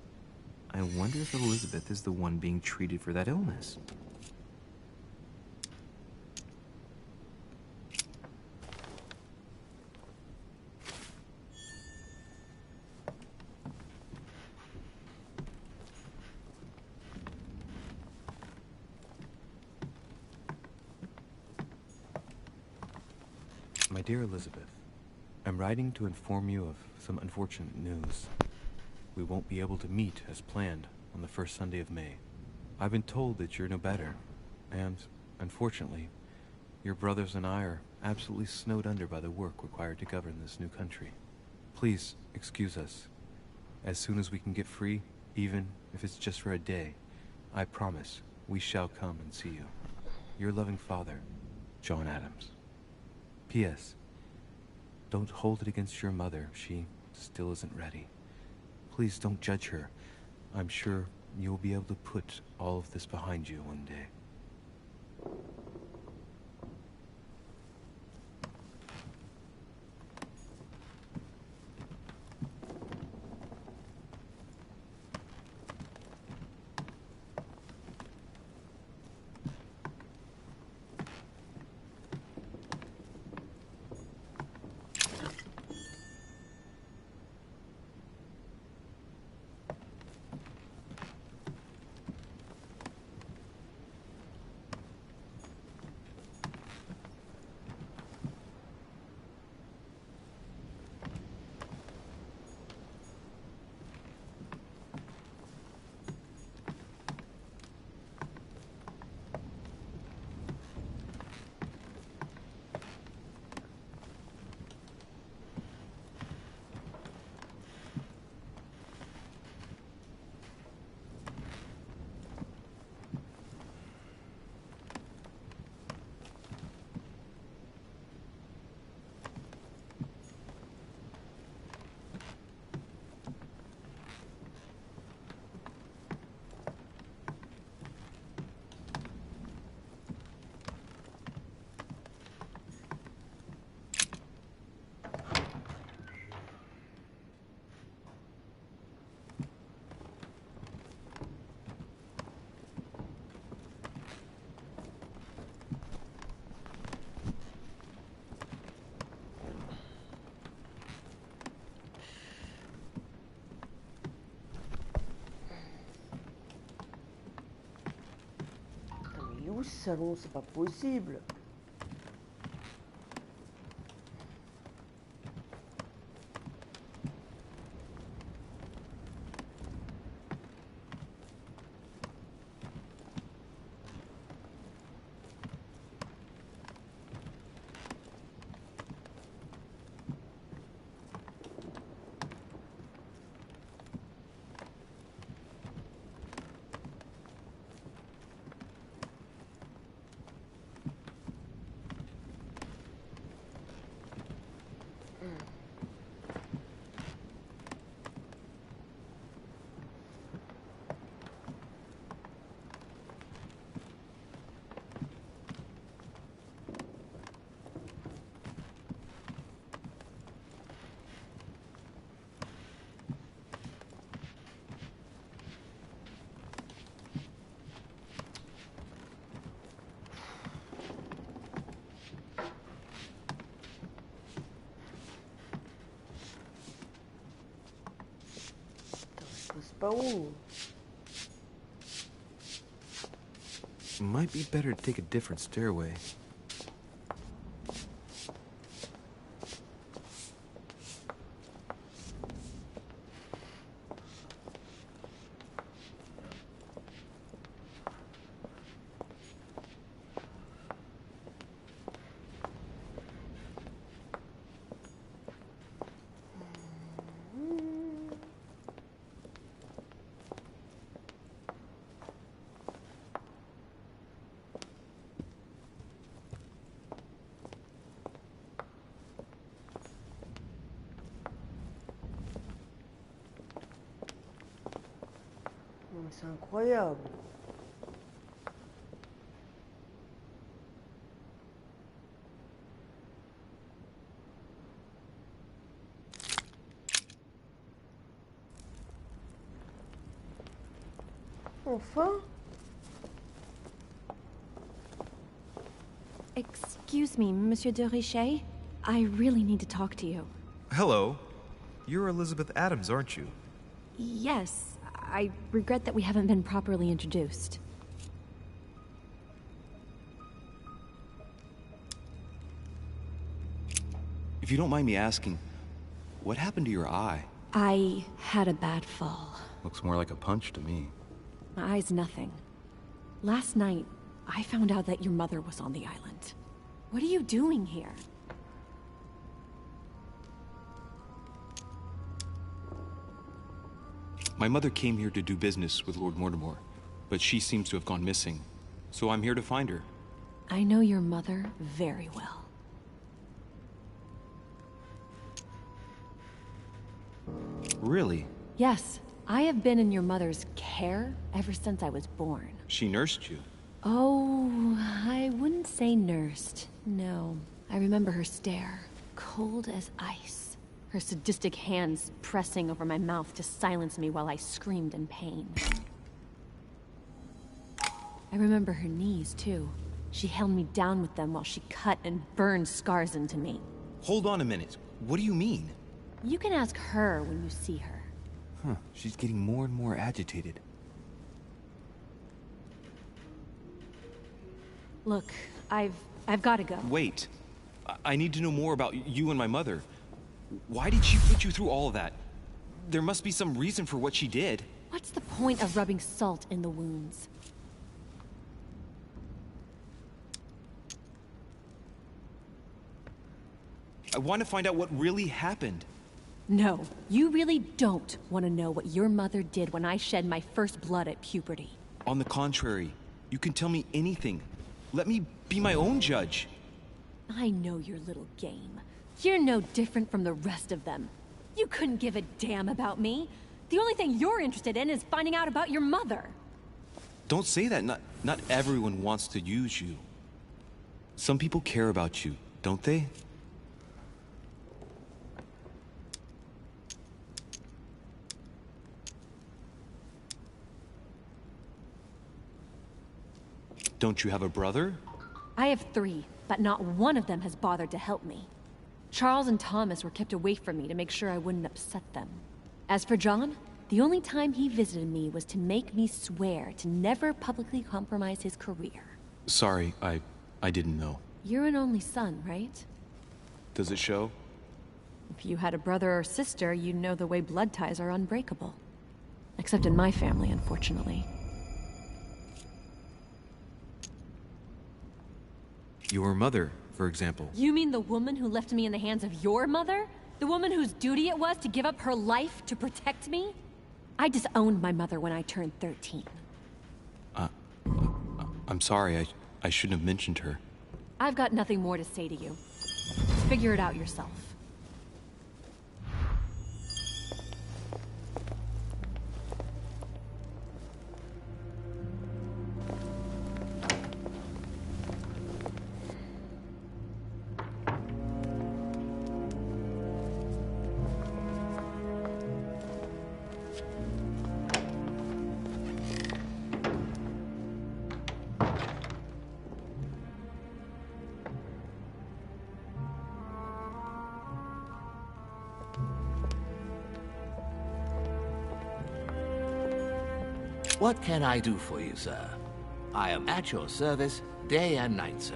I wonder if Elizabeth is the one being treated for that illness. My dear Elizabeth, I'm writing to inform you of some unfortunate news. We won't be able to meet as planned on the first Sunday of May. I've been told that you're no better, and, unfortunately, your brothers and I are absolutely snowed under by the work required to govern this new country. Please excuse us. As soon as we can get free, even if it's just for a day, I promise we shall come and see you. Your loving father, John Adams. P.S. Don't hold it against your mother. She still isn't ready. Please don't judge her. I'm sure you'll be able to put all of this behind you one day. Où ce salon? C'est pas possible. C'est pas où? Might be better to take a different stairway. c'est incroyable. Enfin. Excuse me, Monsieur de Richet. I really need to talk to you. Hello. You're Elizabeth Adams, aren't you? Yes, I regret that we haven't been properly introduced. If you don't mind me asking, what happened to your eye? I had a bad fall. Looks more like a punch to me. My eye's nothing. Last night, I found out that your mother was on the island. What are you doing here? My mother came here to do business with Lord Mortimer, but she seems to have gone missing. So I'm here to find her. I know your mother very well. Really? Yes, I have been in your mother's care ever since I was born. She nursed you? Oh, I wouldn't say nursed. No, I remember her stare, cold as ice. Her sadistic hands pressing over my mouth to silence me while I screamed in pain. I remember her knees, too. She held me down with them while she cut and burned scars into me. Hold on a minute. What do you mean? You can ask her when you see her. Huh, she's getting more and more agitated. Look, I've got to go. Wait. I need to know more about you and my mother. Why did she put you through all of that? There must be some reason for what she did. What's the point of rubbing salt in the wounds? I want to find out what really happened. No, you really don't want to know what your mother did when I shed my first blood at puberty. On the contrary, you can tell me anything. Let me be my own judge. I know your little game. You're no different from the rest of them. You couldn't give a damn about me. The only thing you're interested in is finding out about your mother. Don't say that. Not everyone wants to use you. Some people care about you, don't they? Don't you have a brother? I have 3, but not one of them has bothered to help me. Charles and Thomas were kept away from me to make sure I wouldn't upset them. As for John, the only time he visited me was to make me swear to never publicly compromise his career. Sorry, I didn't know. You're an only son, right? Does it show? If you had a brother or sister, you'd know the way blood ties are unbreakable. Except in my family, unfortunately. Your mother, for example. You mean the woman who left me in the hands of your mother? The woman whose duty it was to give up her life to protect me? I disowned my mother when I turned 13. I'm sorry, I shouldn't have mentioned her. I've got nothing more to say to you. Figure it out yourself. What can I do for you, sir? I am at your service day and night, sir.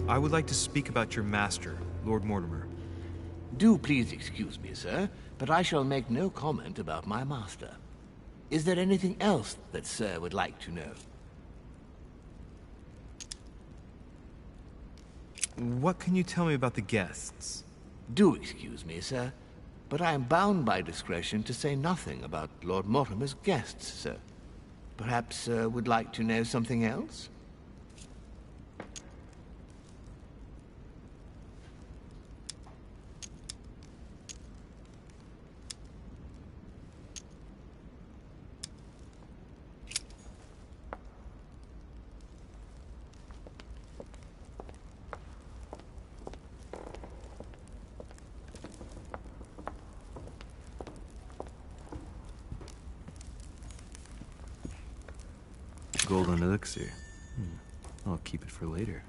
I would like to speak about your master, Lord Mortimer. Do please excuse me, sir, but I shall make no comment about my master. Is there anything else that sir would like to know? What can you tell me about the guests? Do excuse me, sir, but I am bound by discretion to say nothing about Lord Mortimer's guests, sir. Perhaps sir would like to know something else? golden elixir. I'll keep it for later.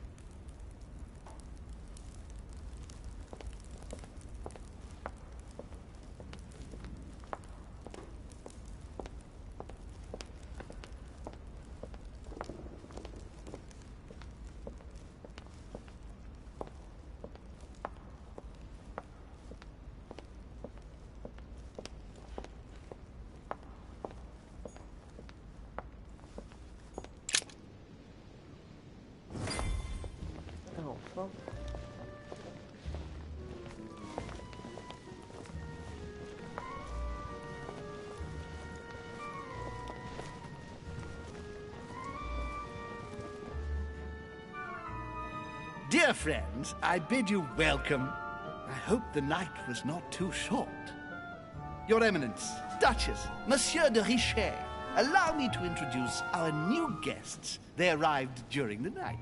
Dear friends, I bid you welcome. I hope the night was not too short. Your Eminence, Duchess, Monsieur de Richet, allow me to introduce our new guests. They arrived during the night.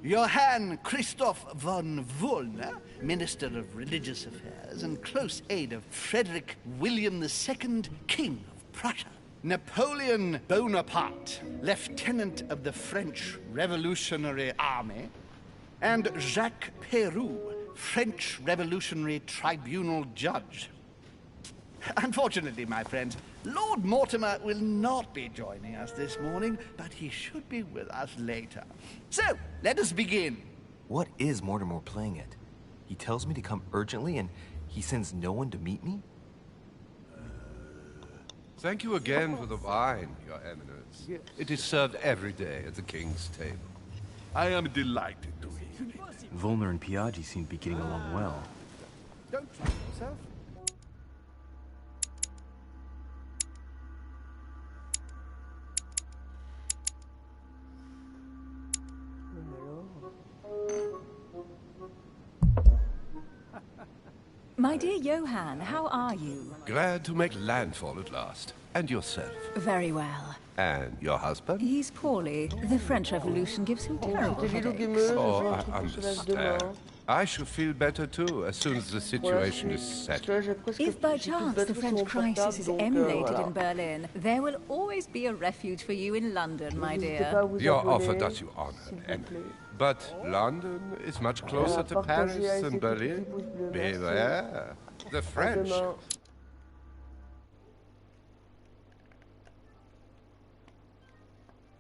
Johann Christoph von Wollner, Minister of Religious Affairs and close aide of Frederick William II, King of Prussia. Napoleon Bonaparte, Lieutenant of the French Revolutionary Army. And Jacques Peroux, French Revolutionary Tribunal Judge. Unfortunately, my friends, Lord Mortimer will not be joining us this morning, but he should be with us later. So, let us begin. What is Mortimer playing at? He tells me to come urgently and he sends no one to meet me? Thank you again for the wine, Your Eminence. It is served every day at the king's table. I am delighted to hear it. Volner and Piaggi seem to be getting along well. Don't trouble yourself. My dear Johann, how are you? Glad to make landfall at last. And yourself? Very well. And your husband? He's poorly. The French Revolution gives him terrible headaches. Oh, I understand. I shall feel better too, as soon as the situation is settled. If by chance the French crisis is emulated in Berlin, there will always be a refuge for you in London, my dear. Your offer does you honor, Emily. But London is much closer to Paris than Berlin. Beware. The French